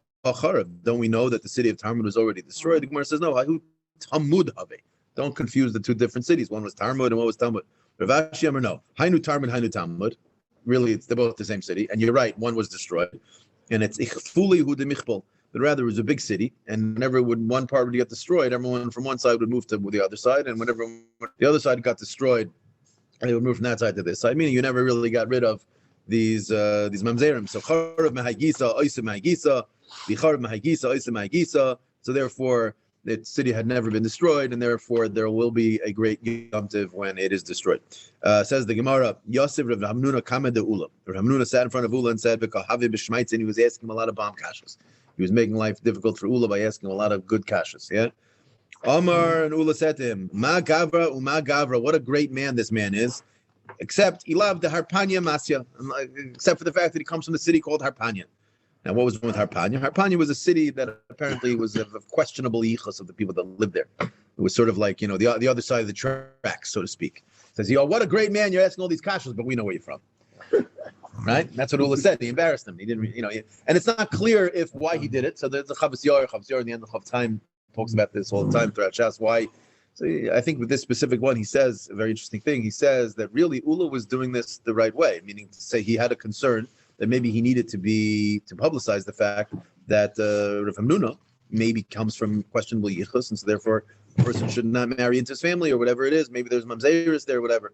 Speaker 3: don't we know that the city of Talmud was already destroyed? The Gemara says no. Talmud have. Don't confuse the two different cities. One was Talmud and one was Talmud. Rav Ashi Amar no. Hainu Talmud, Hainu Talmud. Really, they're both the same city. And you're right, one was destroyed, and it's ichfuli hu de michbol. But rather, it was a big city, and whenever one part would get destroyed, everyone from one side would move to the other side, and whenever the other side got destroyed, they would move from that side to this side. Meaning, you never really got rid of these mamzerim. So charav mehagisa, oisa mehagisa, bicharav mehagisa, oisa mehagisa. So therefore, the city had never been destroyed, and therefore there will be a great Yom Tov when it is destroyed. Says the Gemara, Yosef Rav Hamnuna Kama de Ula. Rav Hamnuna sat in front of Ula and said, and he was asking him a lot of bomb kashas. He was making life difficult for Ula by asking him a lot of good kashas. Yeah. Omar and Ula said to him, Ma Gavra, Uma Gavra, what a great man this man is. Except he loved the Harpanya Masya, except for the fact that he comes from a city called Harpanya. Now, what was wrong with Harpanya? Harpanya was a city that apparently was of questionable yichus of the people that lived there. It was sort of like, the other side of the tracks, so to speak. Says, what a great man, you're asking all these kashas, but we know where you're from. Right? That's what Ula said. He embarrassed him. He didn't, and it's not clear why he did it. So there's a Chavas Yair in the end of Chav Time talks about this all the time throughout Shas. Why? So I think with this specific one, he says a very interesting thing. He says that really Ula was doing this the right way, meaning to say he had a concern that maybe he needed to publicize the fact that Rav Hamnuna maybe comes from questionable yichus, and so therefore a person should not marry into his family or whatever it is. Maybe there's mamzeris there, whatever.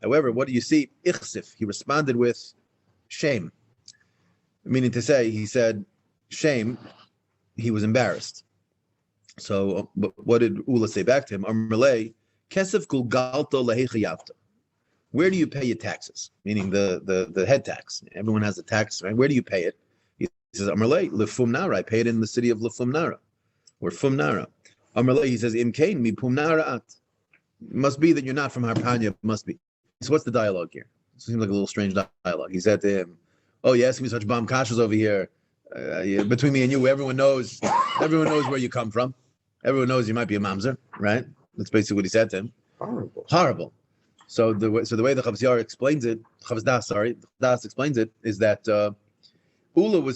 Speaker 3: However, what do you see? Ichsif. He responded with shame, meaning to say, he said shame. He was embarrassed. So, what did Ula say back to him? Amalei kesef kul galto lehechayavta. Where do you pay your taxes? Meaning the head tax. Everyone has a tax, right? Where do you pay it? He says, Amalei lefumnara. I pay it in the city of Lefumnara, or Fumnara. Amalei, he says, Imkain mi pumnara at. Must be that you're not from Harpanya. Must be. So what's the dialogue here? It seems like a little strange dialogue. He said to him, "Oh, you asking me such bomb kashas over here? Between me and you, everyone knows where you come from. Everyone knows you might be a mamzer, right?" That's basically what he said to him. Horrible. So the way the Chavas Yair explains it, Das explains it, is that Ula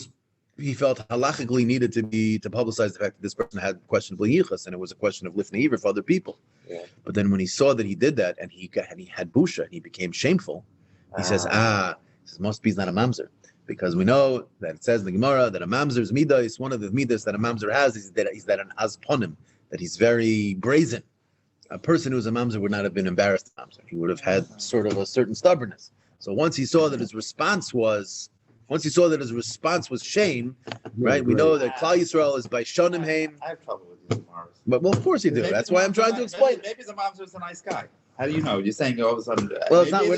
Speaker 3: he felt halachically needed to publicize the fact that this person had questionable yichus, and it was a question of lifnei iver for other people. Yeah. But then when he saw that he did that, and he had busha, and he became shameful, he says, must be he's not a mamzer, because we know that it says in the Gemara that a mamzer's midas, one of the midas that a mamzer has is that an azponim, that he's very brazen. A person who's a mamzer would not have been embarrassed mamzer. He would have had sort of a certain stubbornness. So once he saw that his response was shame, right? We know that Klal Yisrael is by shonim haim.
Speaker 5: I have trouble with these Gemaras.
Speaker 3: But well, of course you do. That's why I'm trying to explain.
Speaker 5: Maybe the mamzer is a nice guy. How do you know? You're saying all of a sudden.
Speaker 3: Well, it's not.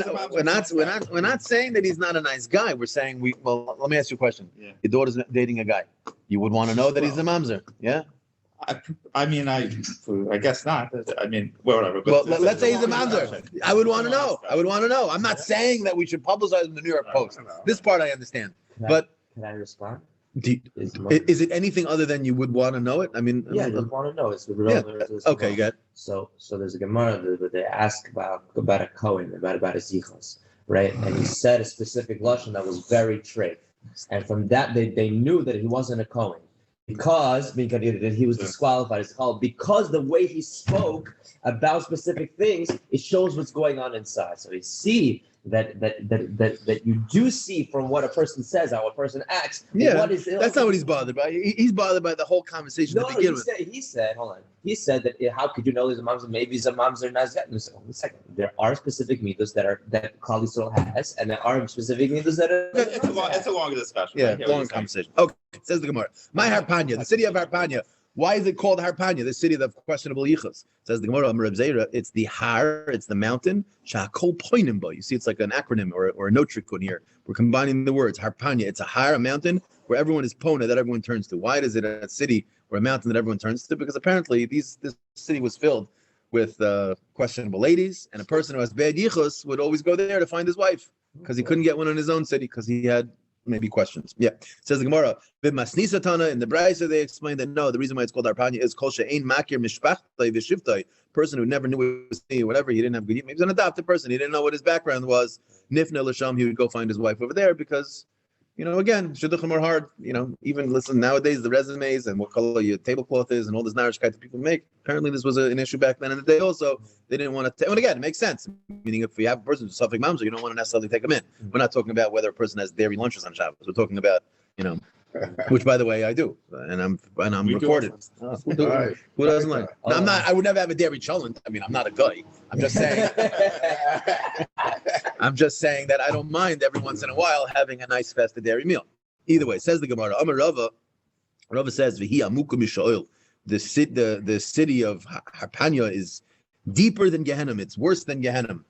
Speaker 3: We're not saying that he's not a nice guy. We're saying let me ask you a question. Yeah. Your daughter's dating a guy. You would want to know that he's a mamzer, yeah?
Speaker 5: I guess not. Whatever.
Speaker 3: Well, let's say he's a mamzer. I would want to know. I'm not saying that we should publicize in the New York Post. This part I understand. Can
Speaker 6: I respond?
Speaker 3: Is it anything other than you would want to know it? I mean,
Speaker 6: yeah, you want to know. It's relevant.
Speaker 3: Yeah. Okay, good.
Speaker 6: So there's a Gemara that they ask about a Kohen, about a zichos, right? And he said a specific lashon that was very treif, and from that they knew that he wasn't a Kohen because he was disqualified as called because the way he spoke about specific things, it shows what's going on inside. So you see that you do see from what a person says, how a person acts.
Speaker 3: Yeah, that's not what he's bothered by. He's bothered by the whole conversation to begin with.
Speaker 6: He said, that how could you know he's a mamzer? Maybe he's a mamzer nazgat. Hold a second. There are specific mitos that Klal Yisrael has, and there are specific mitos that are.
Speaker 5: It's a long discussion.
Speaker 3: Yeah, long conversation. Okay, says the Gemara. My Harpanya, the city of Harpanya. Why is it called Harpanya, the city of questionable yichus? Says the Gemara, it's the har, it's the mountain. Shakol poinimba. You see, it's like an acronym or a notrikun here. We're combining the words. Harpanya, it's a har, a mountain where everyone is pona, that everyone turns to. Why is it a city or a mountain that everyone turns to, because apparently this city was filled with questionable ladies, and a person who has bad yichus would always go there to find his wife, because he couldn't get one in his own city, because he had maybe questions. Yeah, says the Gemara. Masnisatana in the Brisa they explained that no, the reason why it's called Arpanya is kol she'ein makir mishpachtay v'shivtay, person who never knew his city or whatever, he didn't have good. Maybe he was an adopted person, he didn't know what his background was. Nifna l'sham, he would go find his wife over there because, again, shidduchim are hard. Even listen nowadays, the resumes and what color your tablecloth is and all this narishkeit that people make. Apparently, this was an issue back then in the day. Also, they didn't want to. And again, it makes sense. Meaning, if you have a person who's suffering mamzer, you don't want to necessarily take them in. We're not talking about whether a person has dairy lunches on Shabbos. We're talking about, which by the way I do, and I'm recorded. Who doesn't like? No, I'm not. I would never have a dairy cholent. I mean, I'm not a guy. I'm just saying. I'm just saying that I don't mind every once in a while having a nice festive dairy meal. Either way, says the Gemara. Amar Rava. Rava says, "V'hi amuku mishoil." The city of Harpanya is deeper than Gehenna. It's worse than Gehenna.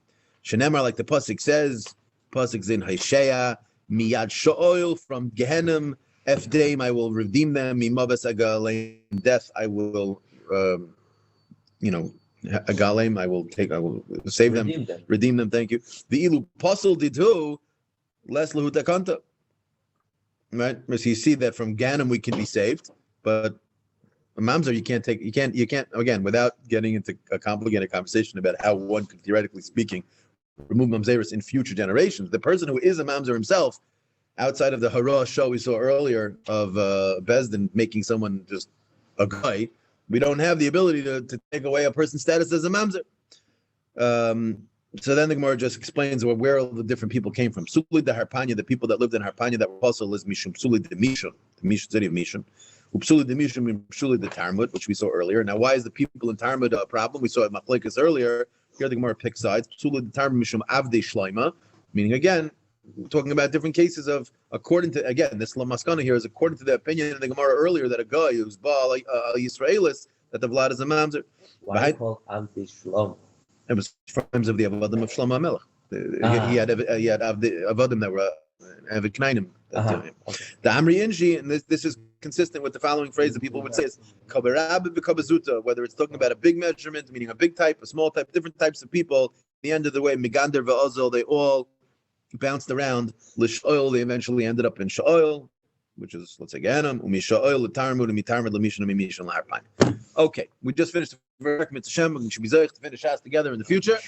Speaker 3: Shenemar, like the pasuk says, pasuk's in Hosea, miyad sho'ol, from Gehenna, efdeim, I will redeem them. Mimavas agaleim, death, I will, agaleim, I will save them, redeem them. Thank you. The ilu pasal didu, les lahutakanta. Right? So you see that from Gehenna we can be saved, but mamzer, you can't, again, without getting into a complicated conversation about how one could, theoretically speaking, remove mamzeris in future generations. The person who is a mamzer himself, outside of the hara show we saw earlier of Bezdin making someone just a guy, we don't have the ability to take away a person's status as a mamzer. So then the Gemara just explains where all the different people came from. Suli the Harpanya, the people that lived in Harpanya that were also is Mishum, Suli the Mishum, the city of Mishum. Upsuli the Mishum, Upsuli the Talmud, which we saw earlier. Now, why is the people in Talmud a problem? We saw at Machlekes earlier. Here the Gemara picks sides. Upsuli the Talmud Mishum Avdei Shleima, meaning again, we're talking about different cases of, according to, again, this Lamaskana here is according to the opinion of the Gemara earlier that a guy who's Baal Yisraelis, that the Vlad is a mamzer.
Speaker 6: Why called Avdei Shlomo?
Speaker 3: It was times of the Avodim of Shlomo HaMelech. He had Avodim that were Avid Knainim. The Amri Inji, and this is consistent with the following phrase that people would say is Kabarab B'Kabazuta, whether it's talking about a big measurement, meaning a big type, a small type, different types of people. At the end of the way, Migander V'Ozol, they all bounced around. L'Shoil, they eventually ended up in Shoil, which is, let's say, Gehenna, U'Mishoil, L'Tarmud, U'Mitarmud, L'Mishan, U'Mishan, L'Harpain. Okay, we just finished the Hashem, and should be to finish us together in the future.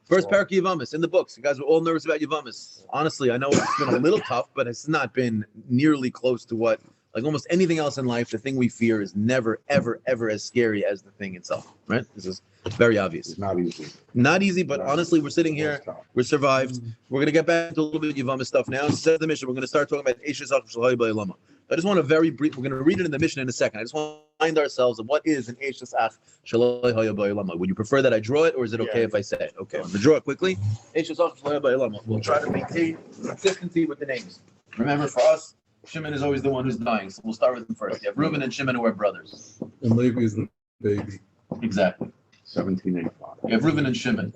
Speaker 3: First parak of Yevamos in the books. You guys were all nervous about Yevamos. Honestly, I know it's been a little tough, but it's not been nearly close to what, like almost anything else in life, the thing we fear is never, ever, ever as scary as the thing itself, right? This is very obvious.
Speaker 4: It's not easy.
Speaker 3: Not easy, but honestly, we're sitting here, we're survived. We're going to get back to a little bit of Yevamos stuff now. Instead of the mission, we're going to start talking about Eishes Ach B'Ilama. I just want to very brief, we're going to read it in the mission in a second. I just want to remind ourselves of what is an Eishes Ach B'Ilama. Would you prefer that I draw it, or is it okay if I say it? Okay, I'm going to draw it quickly. Eishes Ach B'Ilama. We'll try to maintain consistency with the names. Remember, for us, Shimon is always the one who's dying, so we'll start with him first. You have Reuben and Shimon who are brothers.
Speaker 2: And Levi is the baby.
Speaker 3: Exactly.
Speaker 4: 1785.
Speaker 3: You have Reuben and Shimon.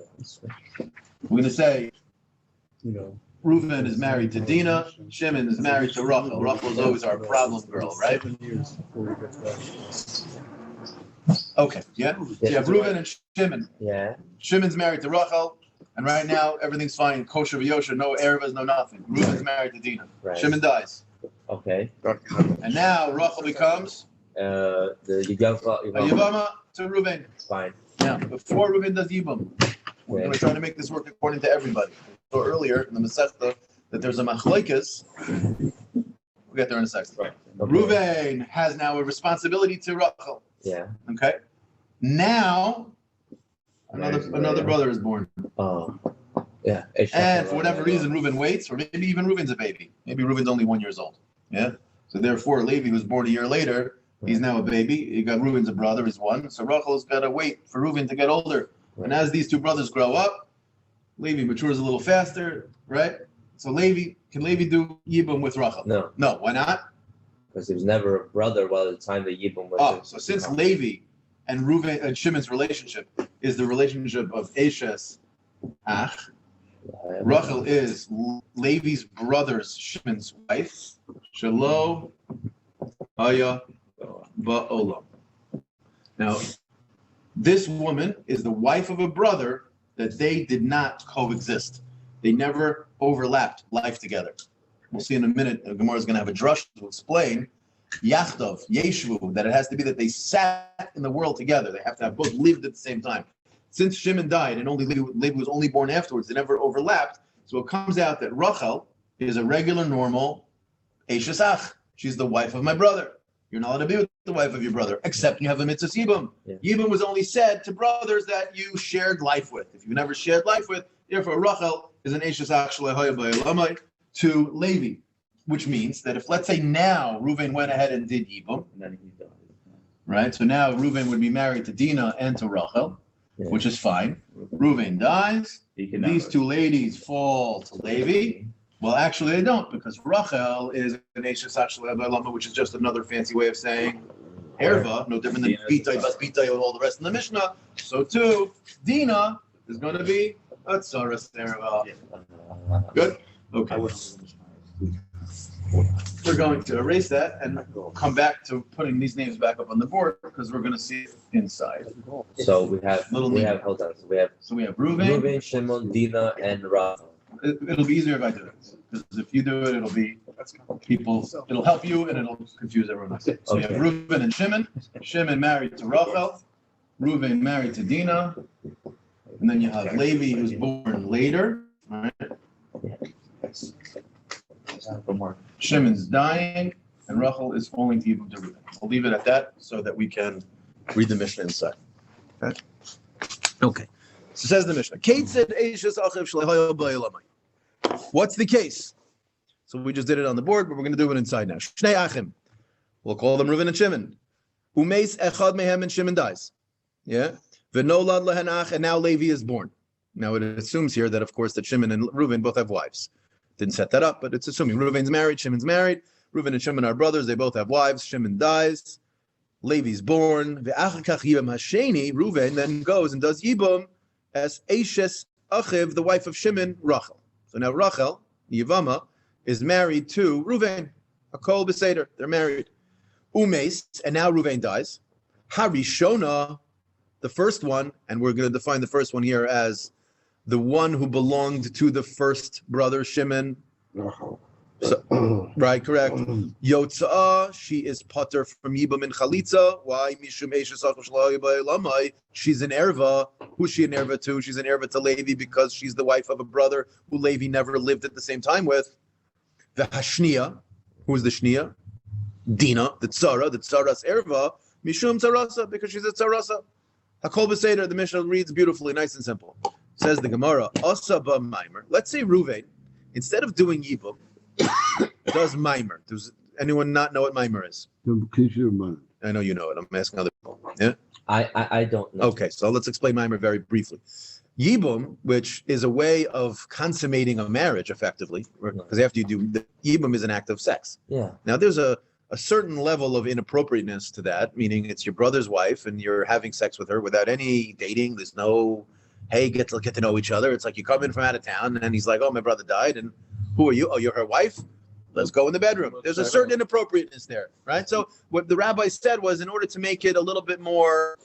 Speaker 3: We're going to say, Reuben is married to Dinah, Shimon is married to Rachel. Rachel is always our problem girl, right?
Speaker 2: 7 years before he gets back.
Speaker 3: Okay, yeah? So you have Reuben and Shimon.
Speaker 6: Yeah.
Speaker 3: Shimon's married to Rachel, and right now everything's fine. Kosher v'yosher, no erevas, no nothing. Reuben's married to Dinah.
Speaker 6: Right.
Speaker 3: Shimon dies.
Speaker 6: Okay.
Speaker 3: And now Rachel becomes
Speaker 6: The Yevama.
Speaker 3: Yevama to Reuben.
Speaker 6: Fine.
Speaker 3: Now, before Reuben does Yibam, we're going to try to make this work according to everybody. So earlier in the Masechta that there's a machlekes. We'll get there in a second.
Speaker 6: Okay.
Speaker 3: Reuben has now a responsibility to Rachel.
Speaker 6: Yeah.
Speaker 3: Okay. Now another brother is born.
Speaker 6: Oh. Yeah.
Speaker 3: And for whatever reason, Reuben waits, or maybe even Reuben's a baby. Maybe Reuben's only 1 year old. Yeah. So therefore, Levi was born a year later. He's now a baby. You got Reuben's a brother, is one. So Rachel's got to wait for Reuben to get older.
Speaker 6: Right.
Speaker 3: And as these two brothers grow up, Levi matures a little faster, right? So can Levi do Yibam with Rachel?
Speaker 6: No.
Speaker 3: No, why not?
Speaker 6: Because he was never a brother while the time that Yibam was.
Speaker 3: So since Levi and Reuben and Shimon's relationship is the relationship of Eshes Ach, Rachel is Levi's brother's Shimon's wife. Shelo Aya ba'olam. Now, this woman is the wife of a brother that they did not coexist. They never overlapped life together. We'll see in a minute. Gemara is going to have a drush to explain Yachtov, Yeshvu, that it has to be that they sat in the world together. They have to have both lived at the same time. Since Shimon died and only Levi was only born afterwards, they never overlapped. So it comes out that Rachel is a regular, normal Eishes Ach. She's the wife of my brother. You're not allowed to be with the wife of your brother, except you have a mitzvah Yibum.
Speaker 6: Yeah.
Speaker 3: Yibum was only said to brothers that you shared life with. If you never shared life with, therefore Rachel is an Eishes Ach Shlehoya Ba'elamai to Levi, which means that if, let's say now, Reuven went ahead and did Yibum,
Speaker 5: And then he died.
Speaker 3: right? So now Reuven would be married to Dinah and to Rachel,
Speaker 6: Yeah.
Speaker 3: which is fine. Reuven dies.
Speaker 5: He can
Speaker 3: These
Speaker 5: never-
Speaker 3: two ladies fall to Levi. Well, actually, they don't, because Rachel is an Eishes Ach Shlehoya, which is just another fancy way of saying Erva, no different than Bitai, Bas Bitai, and all the rest in the Mishnah. So too, Dinah is going to be a Tzaras Erva. Good? Okay. We're going to erase that and come back to putting these names back up on the board because we're going to see it inside.
Speaker 6: So we have,
Speaker 3: Little
Speaker 6: we
Speaker 3: neat.
Speaker 6: have, hold on, so we have
Speaker 3: So we have Reuven.
Speaker 6: Reuven, Shimon, Dina, and Rachel.
Speaker 3: It'll be easier if I do it because if you do it, it'll be people. It'll help you and it'll confuse everyone else. So we have
Speaker 6: Okay.
Speaker 3: Reuven and Shimon. Shimon married to Rachel. Reuven married to Dinah. And then you have Levi, who's born later. All right. Shimon's dying, and Rachel is falling to Yibum to Reuven. We'll leave it at that so that we can read the Mishnah inside. Okay. Okay. So says the Mishnah. Kate said, what's the case? So we just did it on the board, but we're going to do it inside now. Shnei Achim. We'll call them Reuven and Shimon. Umeis echad mehem, and Shimon dies. Yeah. V'nolad lehen ach, and now Levi is born. Now it assumes here that, of course, that Shimon and Reuven both have wives. Didn't set that up, but it's assuming Reuven's married, Shimon's married. Reuven and Shimon are brothers. They both have wives. Shimon dies. Levi's born. Ve'achar kach Yibam hasheni. Reuven then goes and does Yibam as Eishes Achiv, the wife of Shimon, Rachel. So now Rachel, Yevama, is married to Reuven. Akol Beseder. They're married. Umeis, and now Reuven dies. Harishona, the first one, and we're going to define the first one here as the one who belonged to the first brother Shimon. So, right, correct. Yotzah, she is potter from Yibam and Chalitza. Why? Mishum Eishes Ach Shlehoya Ba'elamai. She's an erva. Who's she an erva to? She's an erva to Levi because she's the wife of a brother who Levi never lived at the same time with. The Hashnia, who's the Shnia? Dina, the Tzaras erva. Mishum Tzarasa, because she's a Tzarasa. Hakol Beseder, the Mishnah reads beautifully, nice and simple. Says the Gemara, Asaba Maimer. Let's say Reuven, instead of doing Yibum, does Maimer. Does anyone not know what Maimer is? I know you know it. I'm asking other people. Yeah?
Speaker 6: I don't know.
Speaker 3: Okay, so let's explain Maimer very briefly. Yibum, which is a way of consummating a marriage effectively, because after you do, Yibum is an act of sex.
Speaker 6: Yeah.
Speaker 3: Now there's a certain level of inappropriateness to that, meaning it's your brother's wife and you're having sex with her without any dating. There's no, hey, get to know each other. It's like you come in from out of town and he's like, oh, my brother died. And who are you? Oh, you're her wife? Let's go in the bedroom. There's a certain inappropriateness there, right? So what the rabbi said was, in order to make it a little bit more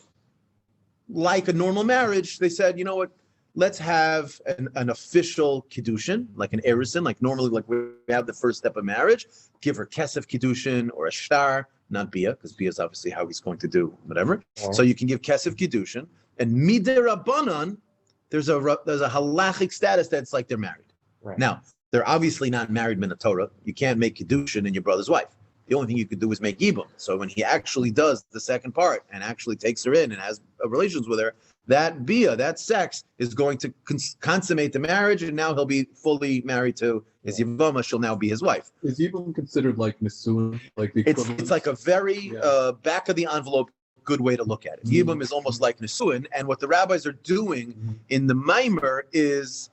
Speaker 3: like a normal marriage, they said, you know what? Let's have an official kiddushin, like an erison, like normally, like we have the first step of marriage. Give her kesef kiddushin or a shtar, not bia, because bia is obviously how he's going to do whatever.
Speaker 6: Yeah.
Speaker 3: So you can give kesef kiddushin, and midirabanan, there's a halachic status that's like they're married.
Speaker 6: Right.
Speaker 3: Now they're obviously not married min Torah. You can't make kiddushin in your brother's wife. The only thing you could do is make yibum. So when he actually does the second part and actually takes her in and has relations with her, that bia, that sex, is going to consummate the marriage, and now he'll be fully married to his Yevamos. She'll now be his wife.
Speaker 2: Is Yibum considered like Nisuin? Like the
Speaker 3: It's like a very back of the envelope good way to look at it. Yibum is almost like Nisuin, and what the rabbis are doing in the Maimer is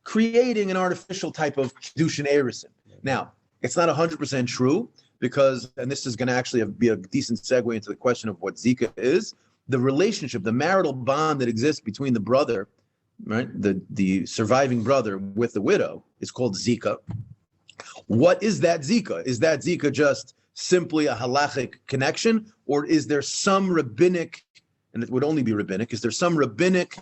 Speaker 3: creating an artificial type of Kedushin Erison. Now, it's not 100% true, because, and this is going to actually be a decent segue into the question of what Zika is, the relationship, the marital bond that exists between the brother, right, the surviving brother with the widow, is called Zika. What is that Zika? Is that Zika just simply a halachic connection, or is there some rabbinic, and it would only be rabbinic, is there some rabbinic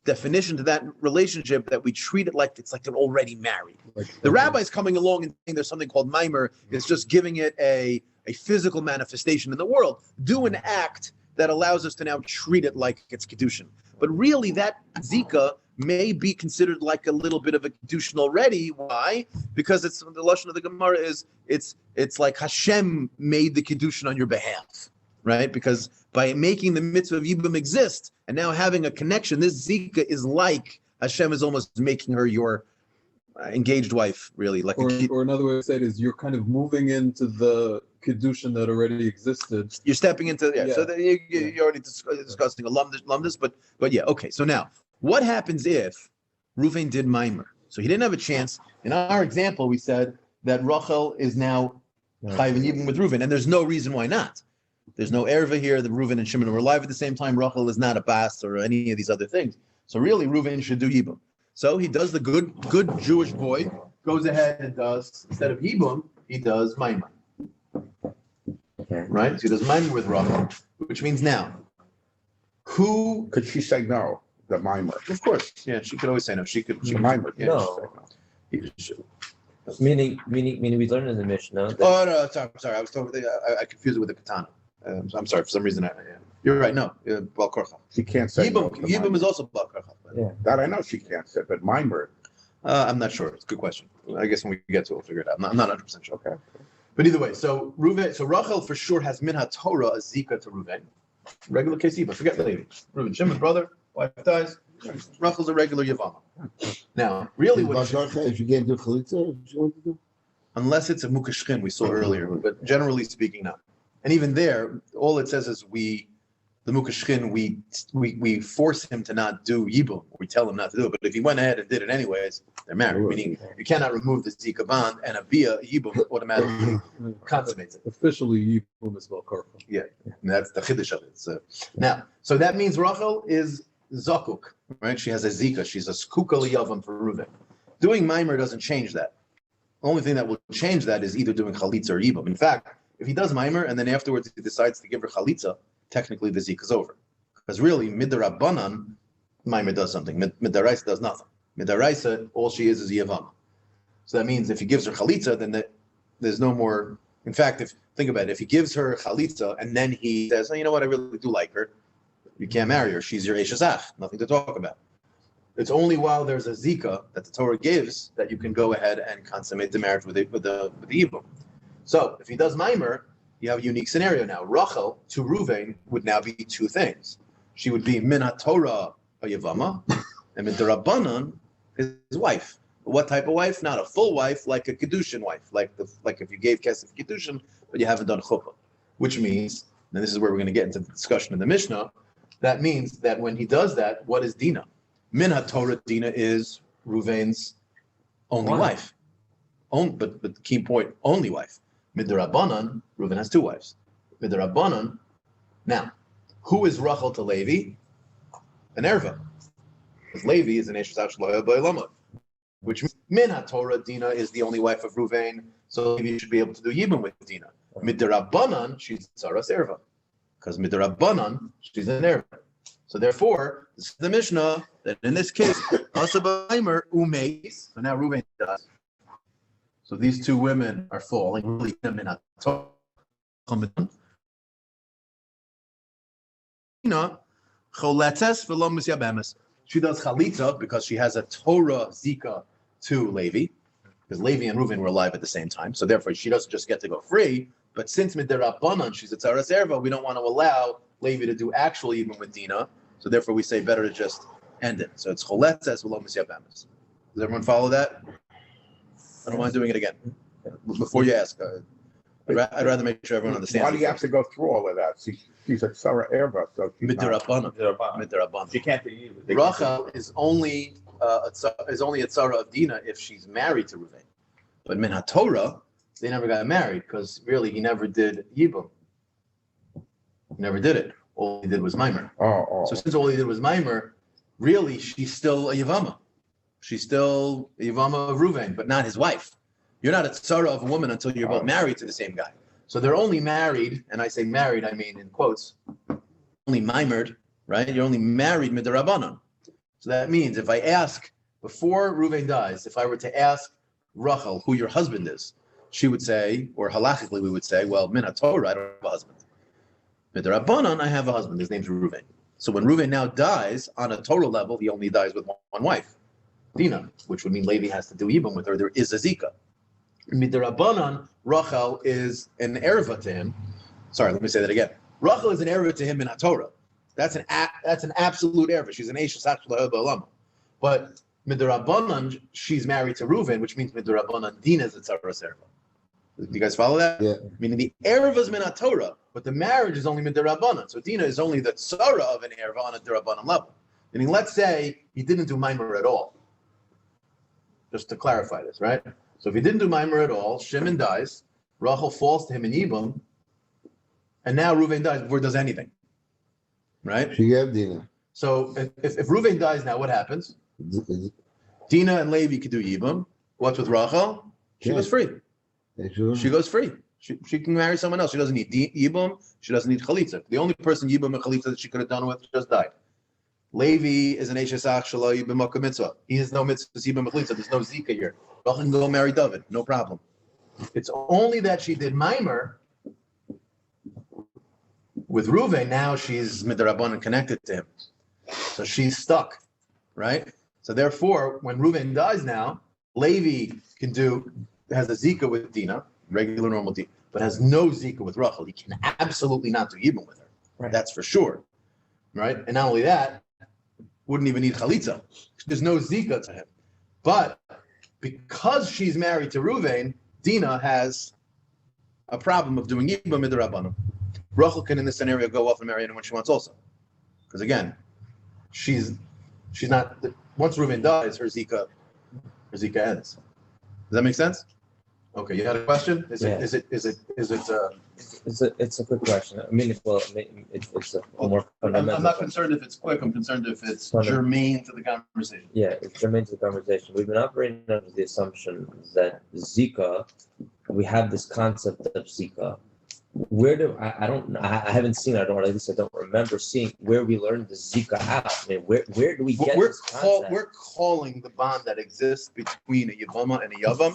Speaker 3: definition to that relationship that we treat it like it's like they're already married? The rabbi's coming along and saying there's something called mimer, it's just giving it a physical manifestation in the world. Do an act that allows us to now treat it like it's Kedushin. But really that Zika may be considered like a little bit of a Kedushin already. Why? Because it's the lashon of the Gemara is it's like Hashem made the Kedushin on your behalf, right? Because by making the mitzvah of Yibum exist and now having a connection, this Zika is like Hashem is almost making her your engaged wife, really. Like
Speaker 2: or another way to say it is you're kind of moving into the Kedushin that already existed.
Speaker 3: You're stepping into, so you're already discussing alumnus, but yeah, okay. So now, what happens if Reuven did mimer? So he didn't have a chance. In our example, we said that Rachel is now chayv and yibum with Reuven, and there's no reason why not. There's no erva here. The Reuven and Shimon were alive at the same time. Rachel is not a bas or any of these other things. So really, Reuven should do yibum. So he does the good Jewish boy, goes ahead and does, instead of yibum, he does mimer.
Speaker 6: Okay.
Speaker 3: Right? So he does mimer with Rachel, which means now, who?
Speaker 4: Could she say no? The mimer.
Speaker 3: Of course, yeah, she could always say no. She could.
Speaker 4: The mimer.
Speaker 3: Yeah,
Speaker 6: No. Meaning we learned in the Mishnah that
Speaker 3: Oh no, sorry. I was talking. I confused it with the katana. I'm sorry. For some reason, you're right. No, bal korcha.
Speaker 4: She can't say no.
Speaker 3: Yibum,
Speaker 4: to
Speaker 3: Yibum
Speaker 4: mimer.
Speaker 3: is also bal korcha.
Speaker 6: Yeah.
Speaker 4: That I know she can't say, but mimer.
Speaker 3: I'm not sure. It's a good question. I guess when we get to it, we'll figure it out. I'm not 100% sure.
Speaker 4: Okay.
Speaker 3: But either way, so Rachel for sure has min Torah a zika to Reuven. Regular case Yibum. Forget the lady. Reuven, Shimon's brother, wife dies. Rachel's a regular Yevama. Now, really, what
Speaker 4: If you can't do chalitza, if you want to do.
Speaker 3: unless it's a mukashkin we saw earlier, but generally speaking, not. And even there, all it says is the mukashkin, we force him to not do yibum. We tell him not to do it. But if he went ahead and did it anyways, they're married. Meaning you cannot remove the zika bond and a bia yibum automatically consummates it.
Speaker 2: Officially, Yibum is bal korcha.
Speaker 3: And that's the chiddush of it. So now, so that means Rachel is zakuk, right? She has a zika. She's a skuka liyavam for Reuven. Doing mimer doesn't change that. The only thing that will change that is either doing chalitza or yibum. In fact, if he does mimer and then afterwards he decides to give her chalitza, technically the zika is over. Because really, midrabanan, mimer does something. Midaraisa does nothing. Midaraisa, all she is yevama. So that means if he gives her chalitza, then there's no more. In fact, think about it, if he gives her chalitza and then he says, oh, you know what, I really do like her, you can't marry her. She's your eshazach. Nothing to talk about. It's only while there's a zika that the Torah gives that you can go ahead and consummate the marriage with the yibum. So if he does mimer, you have a unique scenario now. Rachel to Reuven would now be two things. She would be min Torah a yevama, and min derabanan his wife. What type of wife? Not a full wife, like a kedushin wife, like if you gave kesef kedushin, but you haven't done chuppah. Which means, and this is where we're going to get into the discussion in the Mishnah. That means that when he does that, what is Dina? Min Torah Dina is Reuven's only wife. But key point, only wife. Midrabanan, Reuven has two wives. Midrabanan. Now, who is Rachel to Levi? An erva. Because Levi is an Eshes Ashloya Ba'ilama. Which means Min Torah Dina is the only wife of Reuven, so Levi should be able to do Yibum with Dina. Midrabanan, she's Tzaras erva. Because midrabanan, she's an erva. So therefore, this is the Mishnah that in this case, asabaimer umeis. So now Reuven does. So these two women are falling really in a she does chalitza because she has a Torah zika to Levi, because Levi and Reuven were alive at the same time. So therefore, she doesn't just get to go free. But since midirabanan, she's a tzaras erva, we don't want to allow Levi to do actual even with Dina. So therefore, we say better to just end it. So it's choletzes v'lo misyabamis. Does everyone follow that? I don't mind doing it again. Before you ask, I'd rather make sure everyone understands.
Speaker 4: Why do you have to go through all of that? She's a Sarah Erva, so she's not.
Speaker 3: Midirabanan.
Speaker 5: She can't be.
Speaker 3: Rachel is only a tzara of Dina if she's married to Reuven. But min Torah, they never got married because really he never did Yibum. He never did it. All he did was mimer.
Speaker 4: Oh.
Speaker 3: So since all he did was mimer, really she's still a Yevama. She's still a Yevama of Reuven, but not his wife. You're not a tzara of a woman until you're both married to the same guy. So they're only married, and I say married, I mean in quotes, only mimered, right? You're only married midarabanan. So that means if I ask, before Reuven dies, if I were to ask Rachel who your husband is, she would say, or halachically we would say, well, min Torah, I don't have a husband. Midarabanan, I have a husband, his name's Reuven. So when Reuven now dies, on a Torah level, he only dies with one wife, Dinah, which would mean Levi has to do Yibam with her. There is a Zika. Midarabanan, Rachel is an erva to him. Sorry, let me say that again. Rachel is an erva to him in HaTorah. That's an absolute erva. She's an Eishes Hachshel Ha'olam. But Midarabanan, she's married to Reuven, which means Midarabanan Dinah is a Tzaras erva. Do you guys follow that?
Speaker 4: Yeah.
Speaker 3: Meaning the erva is min HaTorah, but the marriage is only midarabanan. So Dinah is only the tzara of an erva on a derabanan level. Meaning, let's say he didn't do mimer at all. Just to clarify this, right? So if he didn't do mimer at all, Shimon dies, Rachel falls to him in Yibam, and now Reuven dies before he does anything, right?
Speaker 4: She gave Dina.
Speaker 3: So if Reuven dies now, what happens? Dinah and Levi could do Yibam. What's with Rachel? She goes free. She goes free. She can marry someone else. She doesn't need Yibam. She doesn't need Chalitza. The only person Yibam and Chalitza that she could have done with just died. Levi is an Eishes Achshel Yibam Mitzvah. He has no mitzvah Yibam and Chalitza. There's no Zika here. Rachel can go marry David. No problem. It's only that she did Mimer with Reuven. Now she's Midrabanan connected to him. So she's stuck, right? So therefore, when Reuven dies now, Levi has a Zika with Dinah, regular normal Dinah, but has no Zika with Rachel. He can absolutely not do Yibam with her.
Speaker 6: Right.
Speaker 3: That's for sure, right? And not only that, wouldn't even need Chalitza. There's no Zika to him. But because she's married to Reuven, Dinah has a problem of doing Yibam midrabanan. Rachel can, in this scenario, go off and marry anyone she wants also. Because again, she's not, once Reuven dies, her Zika ends. Does that make sense? Okay, you had a question? Is it
Speaker 6: It's a good question. I mean, it's a more fundamental.
Speaker 3: I'm not concerned if it's quick. I'm concerned if it's germane to the conversation.
Speaker 6: Yeah, it's germane to the conversation. We've been operating under the assumption that Zika, we have this concept of Zika. Where do I haven't seen, at least I don't remember seeing where we learned the Zika out. I mean, where do we get this concept?
Speaker 3: We're calling the bond that exists between a Yevama and a Yavam,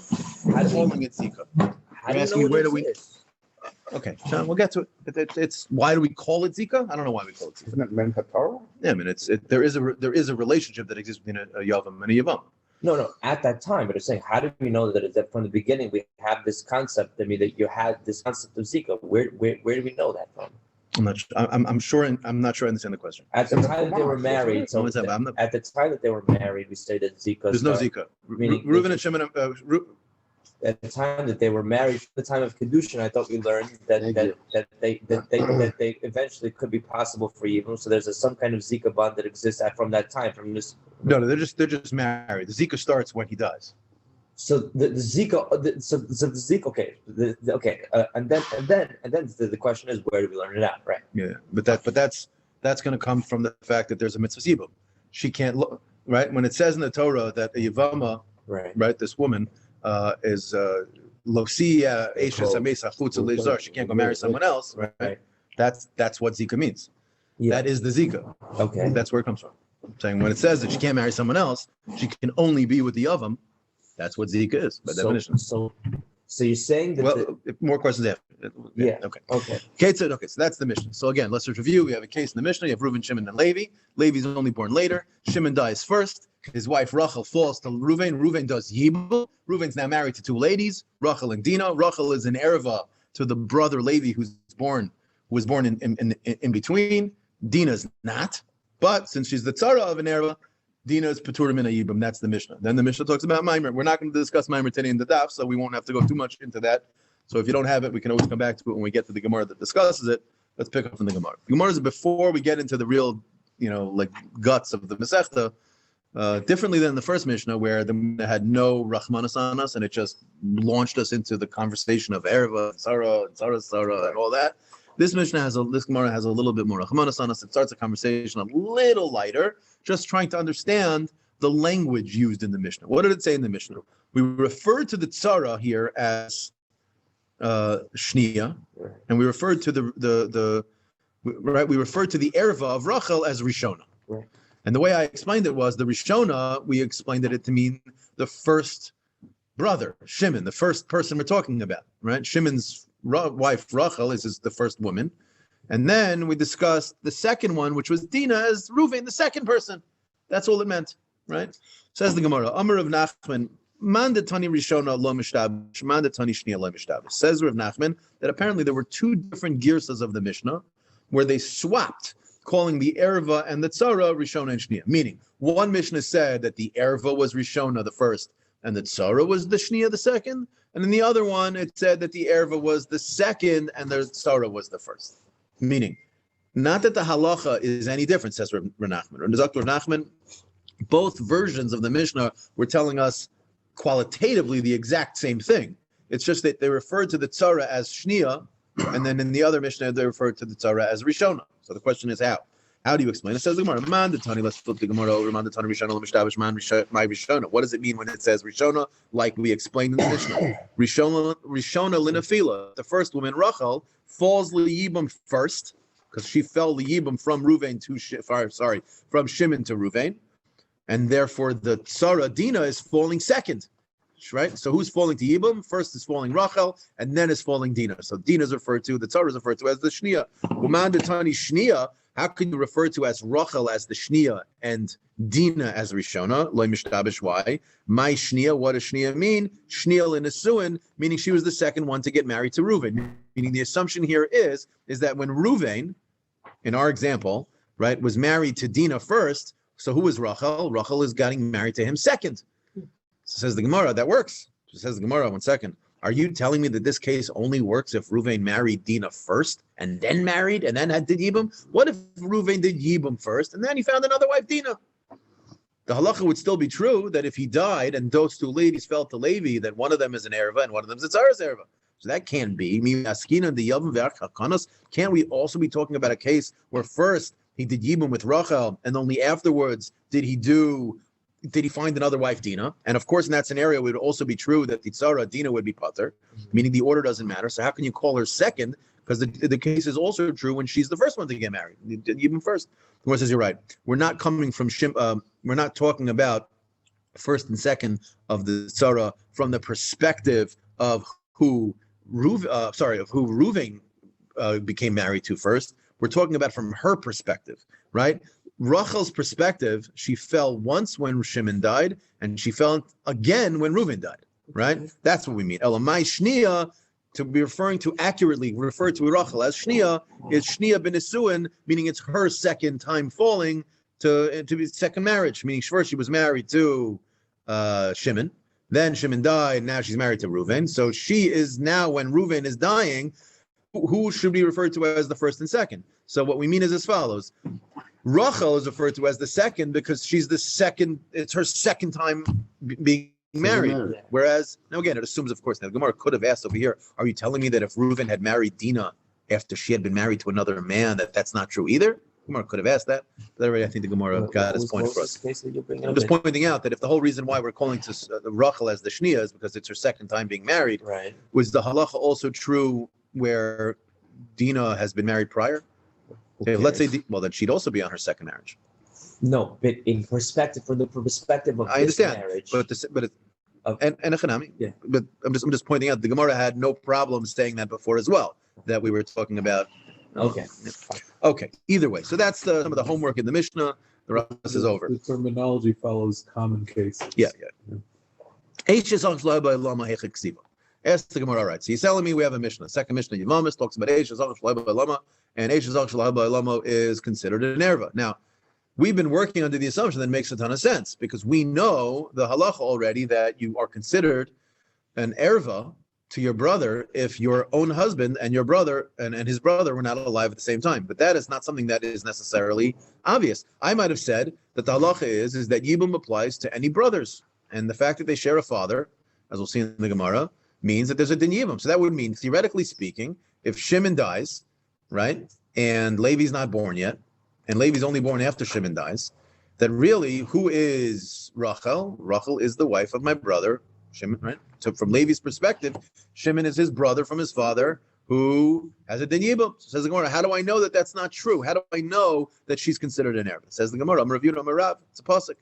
Speaker 3: calling it Zika.
Speaker 6: How do you
Speaker 3: asking
Speaker 6: know
Speaker 3: where
Speaker 6: what
Speaker 3: do we-
Speaker 6: it is?
Speaker 3: Okay, Sean, we'll get to it. It's why do we call it Zika? I don't know why we call it Zika.
Speaker 4: Isn't it Men Torah?
Speaker 3: Yeah, I mean, there is a relationship that exists between a Yavam and a Yavam.
Speaker 6: No, at that time, but it's saying, how do we know that from the beginning we have this concept? I mean, that you had this concept of Zika. Where do we know that from?
Speaker 3: I'm not sure I understand the question.
Speaker 6: At the time that they were married, so at the time that they were married, we say that Zika.
Speaker 3: There's no Zika.
Speaker 6: Meaning-
Speaker 3: Reuven and Shimon.
Speaker 6: At the time that they were married, the time of Kedushin, I thought we learned that they eventually could be possible for Yibam. So there's some kind of Zika bond that exists from that time, from this.
Speaker 3: No, they're just married. The Zika starts when he dies.
Speaker 6: So the Zika, so the Zika, okay, and then the question is, where do we learn it out, right?
Speaker 3: Yeah, but that's going to come from the fact that there's a mitzvah yibum. She can't look right when it says in the Torah that a Yevama, right, this woman is losia eishes amesa chutza leizar. She can't go marry someone else, right? That's what Zika means.
Speaker 6: Yeah.
Speaker 3: That is the Zika.
Speaker 6: Okay.
Speaker 3: That's where it comes from. I'm saying when it says that she can't marry someone else, she can only be with the Yavam. That's what Zika is by definition.
Speaker 6: So you're saying that?
Speaker 3: More questions after.
Speaker 6: Yeah.
Speaker 3: Okay.
Speaker 6: Okay.
Speaker 3: So that's the Mishnah. So again, let's just review. We have a case in the Mishnah. You have Reuven, Shimon, and Levi. Levi's only born later. Shimon dies first. His wife Rachel falls to Reuven. Reuven does Yibum. Reuven's now married to two ladies, Rachel and Dinah. Rachel is an erva to the brother Levi, who was born in between. Dinah's not, but since she's the tzara of an erva, Dinah is Peturim in a Yibum. That's the Mishnah. Then the Mishnah talks about Maimer. We're not going to discuss Maimer today in the daf, so we won't have to go too much into that. So if you don't have it, we can always come back to it when we get to the Gemara that discusses it. Let's pick up from the Gemara. The Gemara is before we get into the real, like guts of the Masechta, differently than the first Mishnah, where the Mishnah had no Rachmanas on us, and it just launched us into the conversation of Erva, Tzara, and all that. This Mishnah this Gemara has a little bit more Rachmanas on us. It starts a conversation a little lighter, just trying to understand the language used in the Mishnah. What did it say in the Mishnah? We refer to the Tzara here as Shnia, and we referred to we referred to the erva of Rachel as Rishona.
Speaker 6: Right.
Speaker 3: And the way I explained it was the Rishona, we explained it to mean the first brother, Shimon, the first person we're talking about, right? Shimon's wife, Rachel, is the first woman. And then we discussed the second one, which was Dinah, as Reuven, the second person. That's all it meant, right? Says the Gemara, Amar of Nachman, Mandatani Rishona lo mishtabish, Mandatani Shnia lo mishtabish. Says Rav Nachman that apparently there were two different girsas of the Mishnah where they swapped, calling the erva and the tzara Rishona and Shnia. Meaning, one Mishnah said that the erva was Rishona the first, and the tzara was the Shnia the second. And in the other one, it said that the erva was the second and the tzara was the first. Meaning, not that the halacha is any different, says Rav Nachman. And Dr. Nachman, both versions of the Mishnah were telling us qualitatively the exact same thing. It's just that they referred to the tzara as Shnia, and then in the other Mishnah, they referred to the tzara as Rishona. So the question is how? How do you explain? It says the Gemara, Mandatani, let's flip the Gemara over, Mandatani Rishona, Lemishtabish, my Rishona. What does it mean when it says Rishona? Like we explained in the Mishnah. Rishona Linafila, the first woman, Rachel, falls Liyibam first, because she fell Liyibam from Reuven to, from Shimon to Reuven. And therefore the tzara, Dinah, is falling second, right? So who's falling to Yibam? First is falling Rachel, and then is falling Dinah. So Dinah is referred to, the tzara is referred to as the Shnia. Umandatani Shnia, how can you refer to as Rachel as the Shnia and Dinah as Rishona? Loi mishtabish, why? My Shnia, what does Shnia mean? Shnia l'nesuin, meaning she was the second one to get married to Reuven. Meaning the assumption here is that when Reuven, in our example, right, was married to Dinah first, so who is Rachel? Rachel is getting married to him second. So says the Gemara, that works. Says the Gemara, 1 second. Are you telling me that this case only works if Reuven married Dinah first and then married and then did Yibam? What if Reuven did Yibam first and then he found another wife, Dinah? The halacha would still be true that if he died and those two ladies fell to Levi, that one of them is an erva and one of them is a tzara's erva. So that can't be. Can't we also be talking about a case where first he did Yibam with Rachel, and only afterwards did he find another wife, Dinah? And of course, in that scenario, it would also be true that the tzara, Dinah, would be pater, meaning the order doesn't matter. So how can you call her second? Because the case is also true when she's the first one to get married. You did Yibam first. The Gemara says you're right. We're not coming from we're not talking about first and second of the tzara from the perspective of who Reuven became married to first. We're talking about from her perspective, right? Rachel's perspective, she fell once when Shimon died, and she fell again when Reuven died, right? That's what we mean. Elamai Shnia, to be referring to accurately, refer to Rachel as Shnia, is Shnia ben Isuin, meaning it's her second time falling to be second marriage, meaning first she was married to Shimon, then Shimon died, now she's married to Reuven. So she is now, when Reuven is dying, who should be referred to as the first and second? So what we mean is as follows. Rachel is referred to as the second because she's the second, it's her second time being married. Whereas, now again, it assumes, of course, now the Gemara could have asked over here, are you telling me that if Reuven had married Dinah after she had been married to another man, that's not true either? Gemara could have asked that. But already I think the Gemara got his point for us. I'm just pointing out that if the whole reason why we're calling to Rachel as the Shnia is because it's her second time being married,
Speaker 6: right?
Speaker 3: Was the halacha also true where Dinah has been married prior? Okay, let's say, then she'd also be on her second marriage.
Speaker 6: No, but in perspective, from the perspective of
Speaker 3: I understand,
Speaker 6: marriage,
Speaker 3: but Echanami.
Speaker 6: Yeah.
Speaker 3: But I'm just pointing out the Gemara had no problem saying that before as well, that we were talking about.
Speaker 6: Okay.
Speaker 3: Okay. Either way, so that's some of the homework in the Mishnah. The rest is over.
Speaker 2: The terminology follows common cases.
Speaker 3: Yeah. Ask the Gemara, all right. So you're telling me we have a Mishnah. Second Mishnah, Yevamos, talks about Eish Zach Shalai Lama, and Eish Zach Shalai Lama is considered an erva. Now, we've been working under the assumption that makes a ton of sense because we know the halacha already that you are considered an erva to your brother if your own husband and your brother and his brother were not alive at the same time. But that is not something that is necessarily obvious. I might have said that the halacha is that Yibum applies to any brothers, and the fact that they share a father, as we'll see in the Gemara, means that there's a din yibum. So that would mean, theoretically speaking, if Shimon dies, right, and Levi's not born yet, and Levi's only born after Shimon dies, that really, who is Rachel? Rachel is the wife of my brother, Shimon, right? So from Levi's perspective, Shimon is his brother from his father who has a din yibum. So says the Gemara, how do I know that that's not true? How do I know that she's considered an Arab? Says the Gemara, I'm reviewing Rav. It's a pasuk.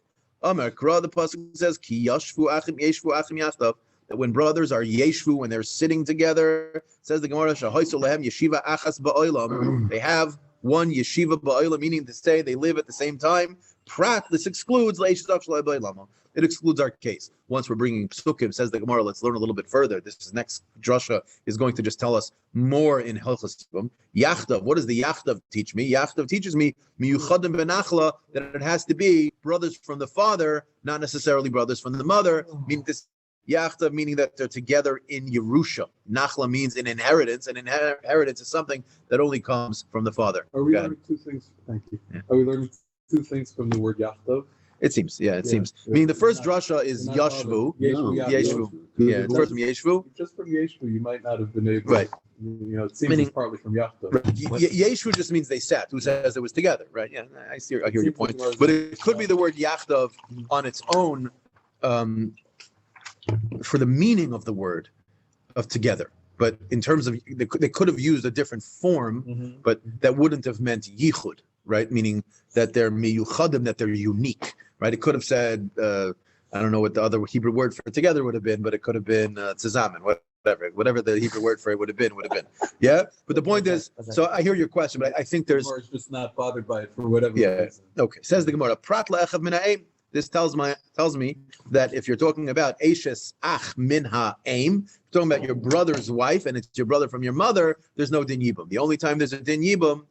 Speaker 3: Amar Kra, the pasuk says, Ki yashvu achim yeshvu achim yachtav. That when brothers are yeshvu, when they're sitting together, says the Gemara, Shahoysu lehem yeshiva achas ba'olam. They have one yeshiva ba'olam, meaning to say they live at the same time. Prat, this excludes le'eshav shalai ba'olamo. It excludes our case. Once we're bringing psukim, says the Gemara, let's learn a little bit further. This next drasha is going to just tell us more in Hilchos Yibum. Yachtav, what does the Yachtav teach me? Yachtav teaches me miyuchadim benachla, that it has to be brothers from the father, not necessarily brothers from the mother. Meaning this Yachtav, meaning that they're together in Yerusha. Nachla means an inheritance, and inheritance is something that only comes from the father.
Speaker 2: Are we
Speaker 3: Go ahead.
Speaker 2: learning two things? Thank you.
Speaker 3: Yeah.
Speaker 2: Are we learning two things from the word yachtav?
Speaker 3: It seems, it
Speaker 2: Yeah.
Speaker 3: seems. Meaning the first drasha is Yashvu.
Speaker 2: Yeshvu.
Speaker 3: Yeah, it's first from Yeshvu.
Speaker 2: Just from Yeshvu, you might not have been able.
Speaker 3: Right.
Speaker 2: It seems
Speaker 3: Meaning-
Speaker 2: it's partly from yachtav.
Speaker 3: Right. Yeshvu just means they sat. Who says it was together, right? Yeah, I hear your point. But it could be the word yachtav on its own, for the meaning of the word of together. But in terms of, they could have used a different form, but that wouldn't have meant yichud, right? Meaning that they're miyuchadim, that they're unique, right? It could have said, I don't know what the other Hebrew word for together would have been, but it could have been tzazamen, whatever the Hebrew word for it would have been. Yeah. But the point is, so I hear your question, but I think there's,
Speaker 2: Or it's just not bothered by it for whatever
Speaker 3: Yeah.
Speaker 2: reason.
Speaker 3: okay. Says the Gemara, prat le'echav min ha'em. This tells me that if you're talking about Eshes Ach Min Ha'em, talking about your brother's wife, and it's your brother from your mother, there's no din yibum. The only time there's a din yibum,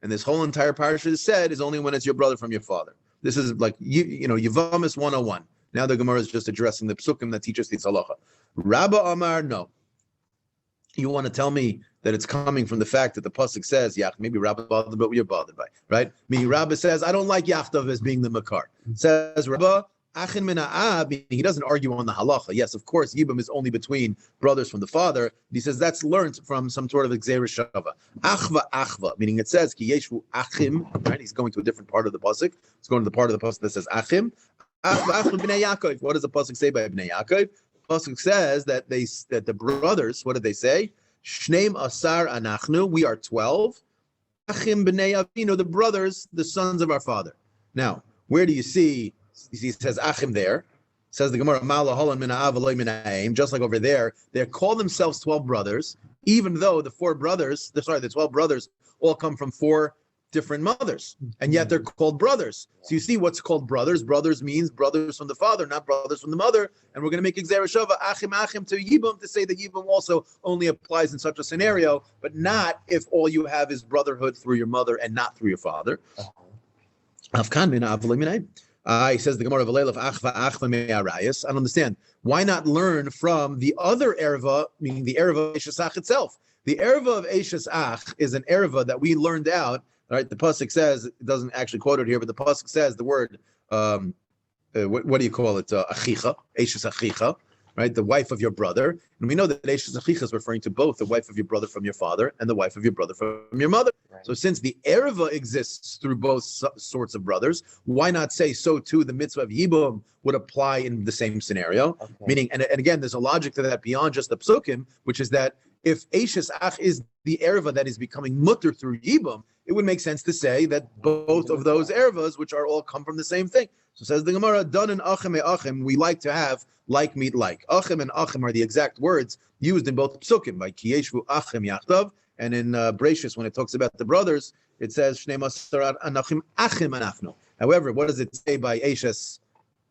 Speaker 3: and this whole entire parasha is said, is only when it's your brother from your father. This is like Yevamos 101. Now the Gemara is just addressing the psukim that teach us the halacha. Rabba Amar, no. You want to tell me that it's coming from the fact that the pasuk says, "Yach." Maybe Rabba bothered, but you're bothered by, right? Meaning Rabba says, "I don't like Yachtav as being the makar." Says Rabba, "Achin min ha'ab." He doesn't argue on the halacha. Yes, of course, Yibam is only between brothers from the father. He says that's learned from some sort of Gzeira Shava. Achva, meaning it says Ki yeshu achim. Right? He's going to a different part of the pasuk. He's going to the part of the pasuk that says achim. Achva b'nei Yaakov. What does the pasuk say by b'nei Yaakov? The pasuk says that the brothers. What did they say? Shneim asar anachnu, we are 12. Achim b'nei avinu, the brothers, the sons of our father. Now, where do you see? He says achim there. Says the Gemara, Mala holan min ha'av v'lo min ha'em. Just like over there, they call themselves 12 brothers, even though the 12 brothers all come from 4 different mothers, and yet they're called brothers. So you see what's called brothers. Brothers means brothers from the father, not brothers from the mother. And we're going to make Gzeira Shava achim to Yibam to say that Yibam also only applies in such a scenario, but not if all you have is brotherhood through your mother and not through your father. He says the Gemara of I don't understand. Why not learn from the other erva, meaning the erva of Eshes Ach itself? The erva of Eshes Ach is an erva that we learned out. Right, the pasuk says, it doesn't actually quote it here, but the pasuk says the word, what do you call it? Achicha, Eshes Achicha, right? The wife of your brother. And we know that Eshes Achicha is referring to both the wife of your brother from your father and the wife of your brother from your mother. Right. So since the erva exists through both sorts of brothers, why not say so too the mitzvah of Yibum would apply in the same scenario? Okay. Meaning, and again, there's a logic to that beyond just the psukim, which is that if Eshes Ach is the erva that is becoming mutter through Yibum, it would make sense to say that both of those ervas, which are all come from the same thing. So says the Gemara, "Dan and achim achim." We like to have like meet like. Achim and achim are the exact words used in both psukim by Ki yeshvu achim yachtav, and in Bereshis when it talks about the brothers, it says Shnei Masar Anachim Achim Anachnu. However, what does it say by Eshes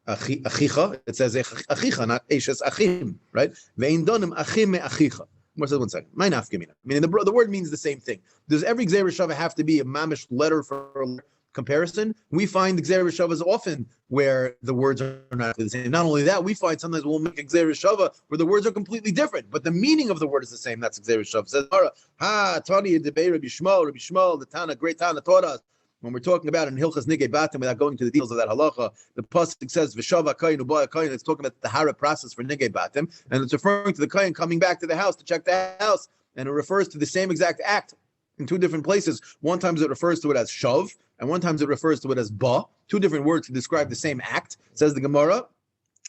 Speaker 3: Achicha? It says Achicha, not Eshes Achim, right? Ve'in donim achim me achicha. One second. Meaning the word means the same thing. Does every Gzeira Shava have to be a mamish letter for comparison? We find the Gzeira Shavas often where the words are not the same. Not only that, we find sometimes we'll make a Gzeira Shava where the words are completely different, but the meaning of the word is the same. That's Gzeira Shava. Says, Tani Debei Rabbi Shmuel, the Tana, great Tana taught us. When we're talking about in Hilchas Nigei Batim, without going to the details of that halacha, the pasuk says V'shava kayin u'ba kayin. It's talking about the hara process for Nigei Batim, and it's referring to the kayin coming back to the house to check the house, and it refers to the same exact act in 2 different places. One time it refers to it as shav, and one time it refers to it as ba. 2 different words to describe the same act. Says the Gemara.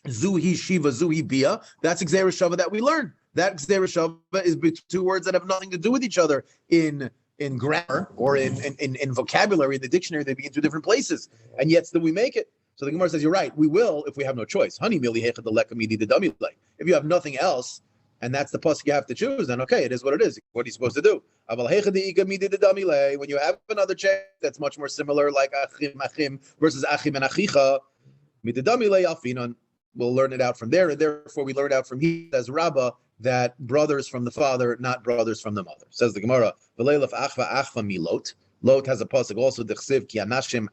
Speaker 3: Zuhi Shiva, Zuhi Bia. That's Xera Shava that we learn. That Xera Shava is two words that have nothing to do with each other in grammar or in vocabulary in the dictionary. They begin two different places, and yet still we make it. So the Gemara says, you're right, we will if we have no choice. Honey, if you have nothing else, and that's the pasuk you have to choose, then okay, it is what it is. What are you supposed to do? When you have another change that's much more similar, like achim versus achim and achicha, we'll learn it out from there, and therefore we learn out from he as Rabbah that brothers from the father, not brothers from the mother. Says the Gemara, milot. Lot has a pasuk also, dechsiv ki anoshim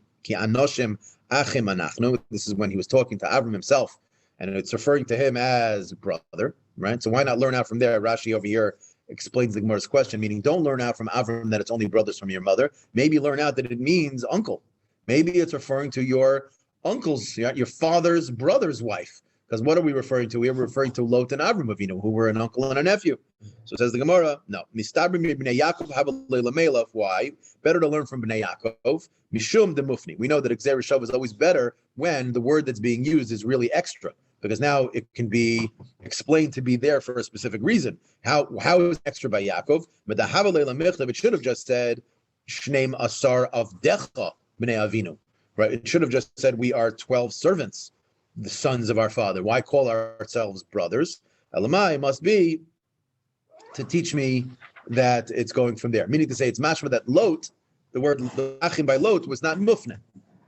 Speaker 3: achim anachnu. This is when he was talking to Avram himself, and it's referring to him as brother, right? So why not learn out from there? Rashi over here explains the Gemara's question, meaning don't learn out from Avram that it's only brothers from your mother. Maybe learn out that it means uncle. Maybe it's referring to your uncle's, your father's brother's wife. Because what are we referring to? We are referring to Lot and Avram Avinu, who were an uncle and a nephew. So says the Gemara, no. Why? Better to learn from Bnei Yaakov. Mishum de Mufni. We know that Xer Shav is always better when the word that's being used is really extra, because now it can be explained to be there for a specific reason. How is extra by Yaakov? It should have just said Shneim Asar of Decha Bnei Avinu. Right? It should have just said we are 12 servants, the sons of our father. Why call ourselves brothers? Elamai must be to teach me that it's going from there. Meaning to say it's mashma that Lot, the word achim by Lot was not mufne,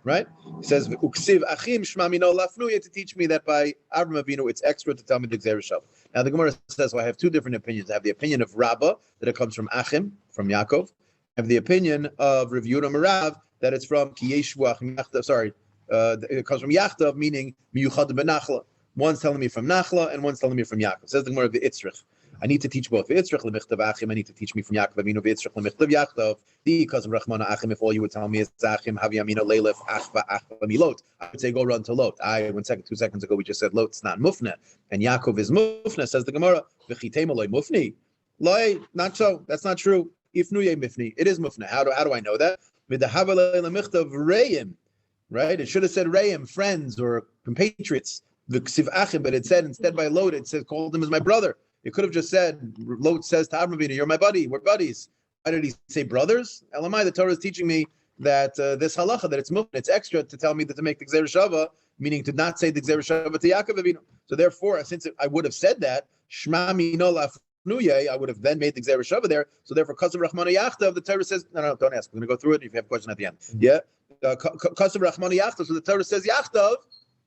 Speaker 3: right? It says uksiv achim shma mino lafnuya, to teach me that by Avram Avinu it's extra to tell me the Xer Shav. Now the Gemara says, well, I have two different opinions. I have the opinion of Rabbah that it comes from Achim, from Yaakov. I have the opinion of Rav Yehuda Merav that it's from Kiyeshua Yachtav. Sorry, it comes from Yachtav, meaning Miyuchad Benachla. One's telling me from Nachla and one's telling me from Yaakov. Says the Gemara of the Itzrich. I need to teach both. Itzrich lemichtav Achim. I need to teach me from Yaakov Avinu. Itzrich lemichtav Yachtav. The cousin Rachmana Achim. If all you would tell me is Achim Havi Amina Leilef Achva Achva Milot, I would say go run to Lot. 2 seconds ago we just said Lot's not Mufne and Yaakov is Mufne. Says the Gemara. V'chitema loy Mufni. Loy, not so. That's not true. Ifnuye Mifni. It is Mufne. How do I know that? Right? It should have said Reim, friends or compatriots, the Ksiv Achim, but it said instead by Lot, it said called him as my brother. It could have just said, Lot says to Avram Avinu, you're my buddy, we're buddies. Why did he say brothers? Elamai, the Torah is teaching me that this halacha, that it's mufne, it's extra to tell me that to make the Xer Shava, meaning to not say the Xer Shava to Yaakov Avinu. So therefore, since I would have said that, Shma Mino Lafnuye, I would have then made the Xer Shava there. So therefore, Kasav Rachmana Yachtav, the Torah says, no, don't ask. We're going to go through it if you have a question at the end. Yeah? Kasav Rachmana Yachtav, so the Torah says Yachtav.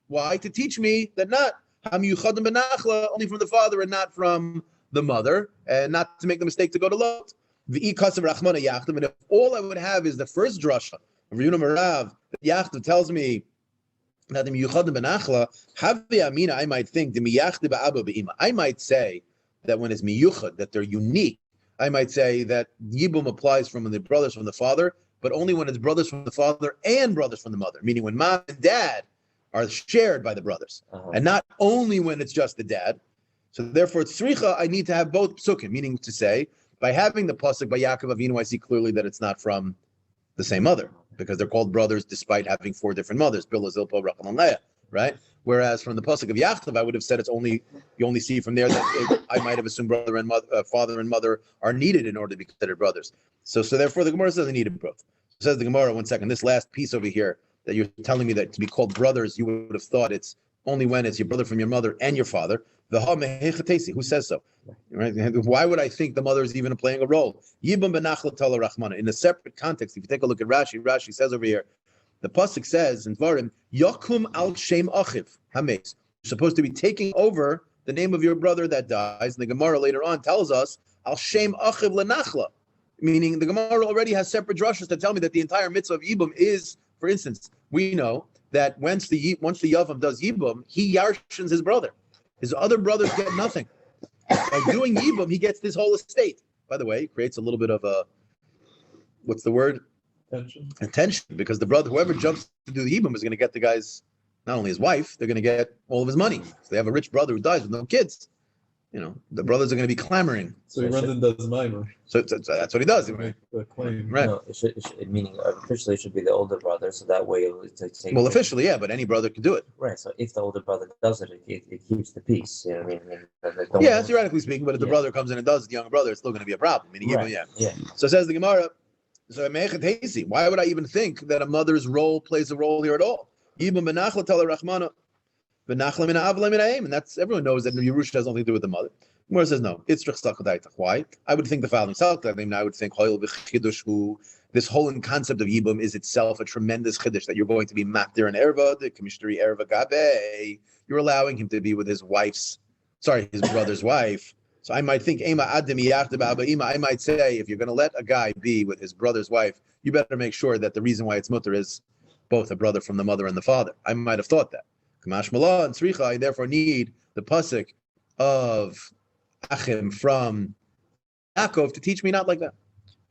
Speaker 3: Why? To teach me that not Ham Yuchadim Benachla, only from the father and not from the mother, and not to make the mistake to go to Lot. V'i Kasav Rachmana Yachtav, and if all I would have is the first drasha of Yuna Marav, that Yachtav tells me that the Yuchadim Benachla, Havi Amina, I might think, the Miyachdi Ba'aba Be'ima. I might say that when it's Miyuchad, that they're unique. I might say that Yibum applies from the brothers from the father, but only when it's brothers from the father and brothers from the mother, meaning when mom and dad are shared by the brothers, and not only when it's just the dad. So therefore, it's tzricha, I need to have both psukim, meaning to say, by having the pasuk by Yaakov Avinu, I see clearly that it's not from the same mother, because they're called brothers despite having 4 different mothers, Bilhah, Zilpah, Rachel, and Leah, right? Whereas from the pasuk of Yaakov, I would have said it's only, you only see from there that I might have assumed brother and mother, father and mother are needed in order to be considered brothers. So therefore, the Gemara says they needed both. Says the Gemara, one second, this last piece over here, that you're telling me that to be called brothers, you would have thought it's only when it's your brother from your mother and your father. Who says so? Right? Why would I think the mother is even playing a role? Yibam benachla tala rachmana. In a separate context, if you take a look at Rashi says over here, the pasuk says in Dvarim, Yakum al shem achiv hames. You're supposed to be taking over the name of your brother that dies. And the Gemara later on tells us al shem achiv lenachla, meaning the Gemara already has separate drashas to tell me that the entire mitzvah of Yibam is, for instance, we know that once the Yavam does Yibam, he yarshins his brother. His other brothers get nothing. By doing Yibam, he gets this whole estate. By the way, it creates a little bit of a, what's the word? Tension, because the brother, whoever jumps to do the Yibam is going to get the guy's, not only his wife, they're going to get all of his money. So they have a rich brother who dies with no kids. the brothers are going to be clamoring.
Speaker 2: So he runs and does minor.
Speaker 3: So that's what he does.
Speaker 2: To make the claim.
Speaker 3: Right.
Speaker 6: No, it should, meaning officially it should be the older brother, so that way it's take.
Speaker 3: Well, officially, yeah, but any brother can do it.
Speaker 6: Right. So if the older brother does it, it keeps the peace. You know what I mean?
Speaker 3: Yeah, theoretically speaking, but if the
Speaker 6: Yeah.
Speaker 3: brother comes in and does it, the younger brother, it's still going to be a problem. Meaning,
Speaker 6: Right.
Speaker 3: yeah. So says the Gemara. So why would I even think that a mother's role plays a role here at all? And that's everyone knows that Yerusha has nothing to do with the mother. Gemara says no. Why? I would think the following. I would think this whole concept of Yibum is itself a tremendous chiddush that you're going to be matir and erva, the commissionary erva gabe. You're allowing him to be with his brother's wife. So I might think, I might say, if you're going to let a guy be with his brother's wife, you better make sure that the reason why it's mutter is both a brother from the mother and the father. I might have thought that. Kamash Malah and Tzricha, I therefore need the pasuk of Achim from Yaakov to teach me not like that.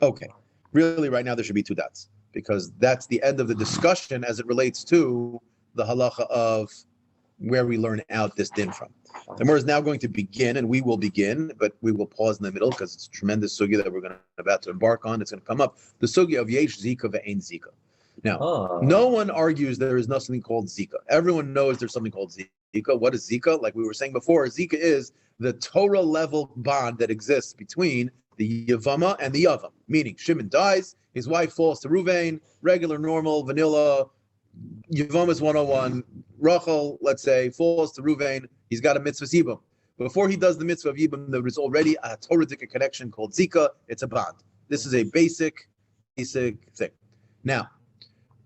Speaker 3: Okay. Really, right now there should be two dots because that's the end of the discussion as it relates to the halacha of where we learn out this din from. The Gemara is now going to begin, and we will begin, but we will pause in the middle because it's a tremendous sugya that we're about to embark on. It's going to come up. The sugya of yesh zika ve'ein zika. Now, no one argues there is nothing called zika. Everyone knows there's something called zika. What is zika? Like we were saying before, zika is the Torah level bond that exists between the Yevama and the Yavam. Meaning, Shimon dies, his wife falls to Ruvain, regular, normal, vanilla. Yevamos 101. Rachel, let's say, falls to Ruvain. He's got a mitzvah Yibum. Before he does the mitzvah of Yibum, there is already a Torah-dika connection called zika. It's a bond. This is a basic thing. Now,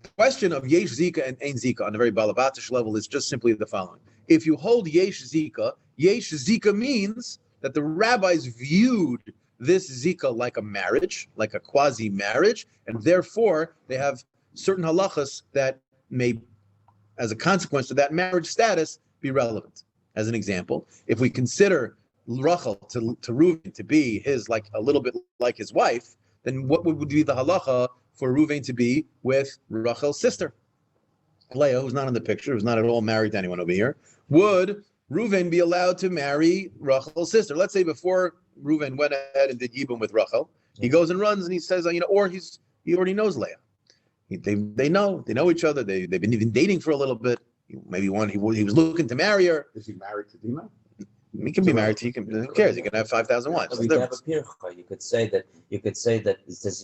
Speaker 3: the question of yesh zika and ein zika on a very balabatish level is just simply the following. If you hold yesh zika means that the rabbis viewed this zika like a marriage, like a quasi-marriage, and therefore they have certain halachas that may, as a consequence of that marriage status, be relevant. As an example, if we consider Rachel to Reuven to be a little bit like his wife, then what would be the halacha for Reuven to be with Rachel's sister? Leah, who's not in the picture, who's not at all married to anyone over here, would Reuven be allowed to marry Rachel's sister? Let's say before Reuven went ahead and did Yibum with Rachel, he goes and runs and he says, he already knows Leah. They know each other. They've been even dating for a little bit. Maybe he was looking to marry her.
Speaker 4: Is he married to Dima?
Speaker 3: He can be married to. Who cares? He can have 5,000 wives.
Speaker 6: You can have a pircha. You could say that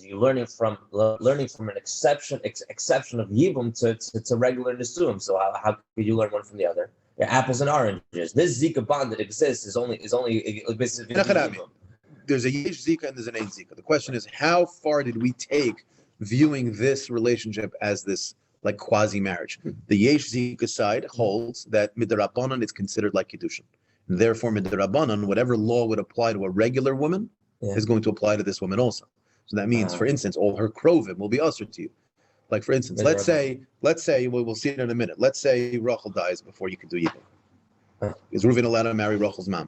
Speaker 6: you're learning from an exception of yibum to regular nisuim. So how could you learn one from the other? Yeah, apples and oranges. This zika bond that exists is only basically.
Speaker 3: There's a yesh zika and there's an ein zika. The question is, how far did we take viewing this relationship as this like quasi marriage? The yesh zika side holds that midrabanan is considered like kiddushin. Therefore, midrabanan, whatever law would apply to a regular woman is going to apply to this woman also. So that means, for instance, all her krovim will be usher to you. Like for instance, let's say we'll see it in a minute. Let's say Rachel dies before you can do Yibum. Is Reuven allowed to marry Rachel's mom?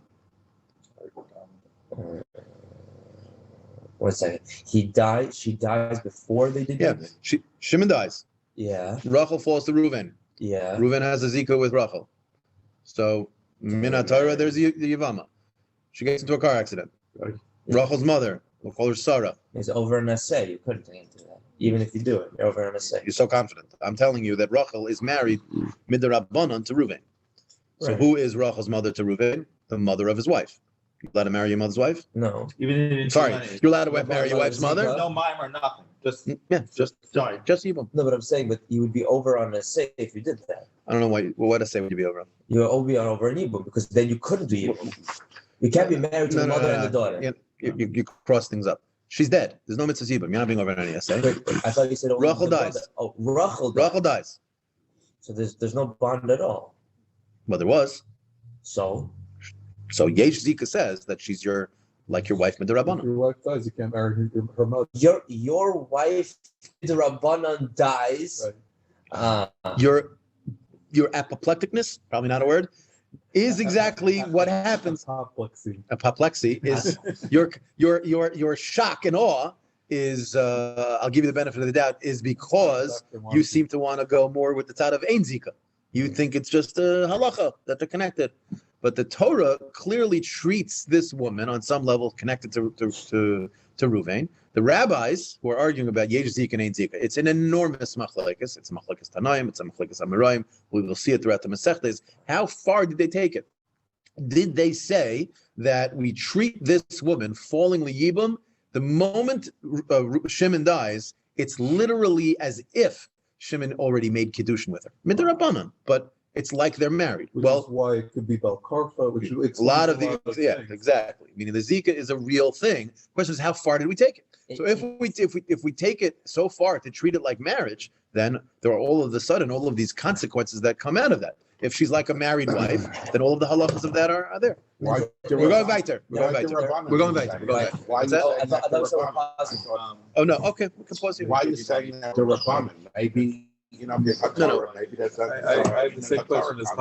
Speaker 6: 1 second. She dies before they did.
Speaker 3: Yeah. Shimon dies.
Speaker 6: Yeah.
Speaker 3: Rachel falls to Reuven.
Speaker 6: Yeah.
Speaker 3: Reuven has a zika with Rachel. So Minatara, there's the Yevama. She gets into a car accident.
Speaker 2: Right.
Speaker 3: Rachel's mother, we'll call her Sarah.
Speaker 6: It's over an essay. You couldn't get into that. Even if you do it, you're over an essay.
Speaker 3: You're so confident. I'm telling you that Rachel is married midrabanan to Reuven. So
Speaker 6: Right.
Speaker 3: who is Rachel's mother to Reuven? The mother of his wife. You allowed to marry your mother's wife?
Speaker 6: No.
Speaker 5: Even
Speaker 3: Sorry, you're allowed to marry your wife's mother?
Speaker 5: no mime or nothing. Just sorry.
Speaker 3: Just Yibum.
Speaker 6: No, but I'm saying, but you would be over on an essay if you did that.
Speaker 3: I don't know why. What essay would you be over on?
Speaker 6: You're over an Yibum because then you couldn't do Yibum. You can't be married to the mother and the daughter.
Speaker 3: You cross things up. She's dead. There's no mitzvah Yibum. You're not being over on any essay.
Speaker 6: But I thought you said only
Speaker 3: Rachel
Speaker 6: the
Speaker 3: dies.
Speaker 6: mother. Oh, Rachel dies.
Speaker 3: Rachel dies.
Speaker 6: So there's no bond at all.
Speaker 3: Well, there was.
Speaker 6: So
Speaker 3: Yesh Zika says that she's your wife
Speaker 2: If
Speaker 3: midrabanan.
Speaker 2: your wife dies, you can't marry her mother.
Speaker 6: your wife, the Rabbanan, dies.
Speaker 2: Right.
Speaker 3: Your apoplecticness, probably not a word, is exactly what happens.
Speaker 2: Apoplexy.
Speaker 3: Apoplexy is your shock and awe is I'll give you the benefit of the doubt is because you seem to want to go more with the thought of ein zika. You think it's just a halacha that they're connected. But the Torah clearly treats this woman on some level connected to Ruvain. The rabbis who are arguing about Yesh Zika and Ein Zika, it's an enormous machlekes. It's a machlekes Tanaim, it's a machlekes Amoraim. We will see it throughout the Masechtes. How far did they take it? Did they say that we treat this woman falling liyibum the moment Shimon dies? It's literally as if Shimon already made kiddushin with her, midrabanan, but it's like they're married.
Speaker 2: Which is why it could be Balkarfa, which
Speaker 3: A lot of
Speaker 2: things.
Speaker 3: exactly. Meaning the Zika is a real thing. The question is, how far did we take it? So if we take it so far to treat it like marriage, then there are all of a sudden all of these consequences that come out of that. If she's like a married wife, then all of the halachas of that are there.
Speaker 4: Why
Speaker 3: We're going back there. We're going back there. We're going back there.
Speaker 4: Why
Speaker 3: What's
Speaker 4: you
Speaker 3: that?
Speaker 4: saying that the
Speaker 6: so
Speaker 4: Rabbanan?
Speaker 3: Oh no, okay, we can pause here.
Speaker 4: Why are you saying that the Rabbanan? Maybe, maybe that's.
Speaker 2: I have the same question as Talmud.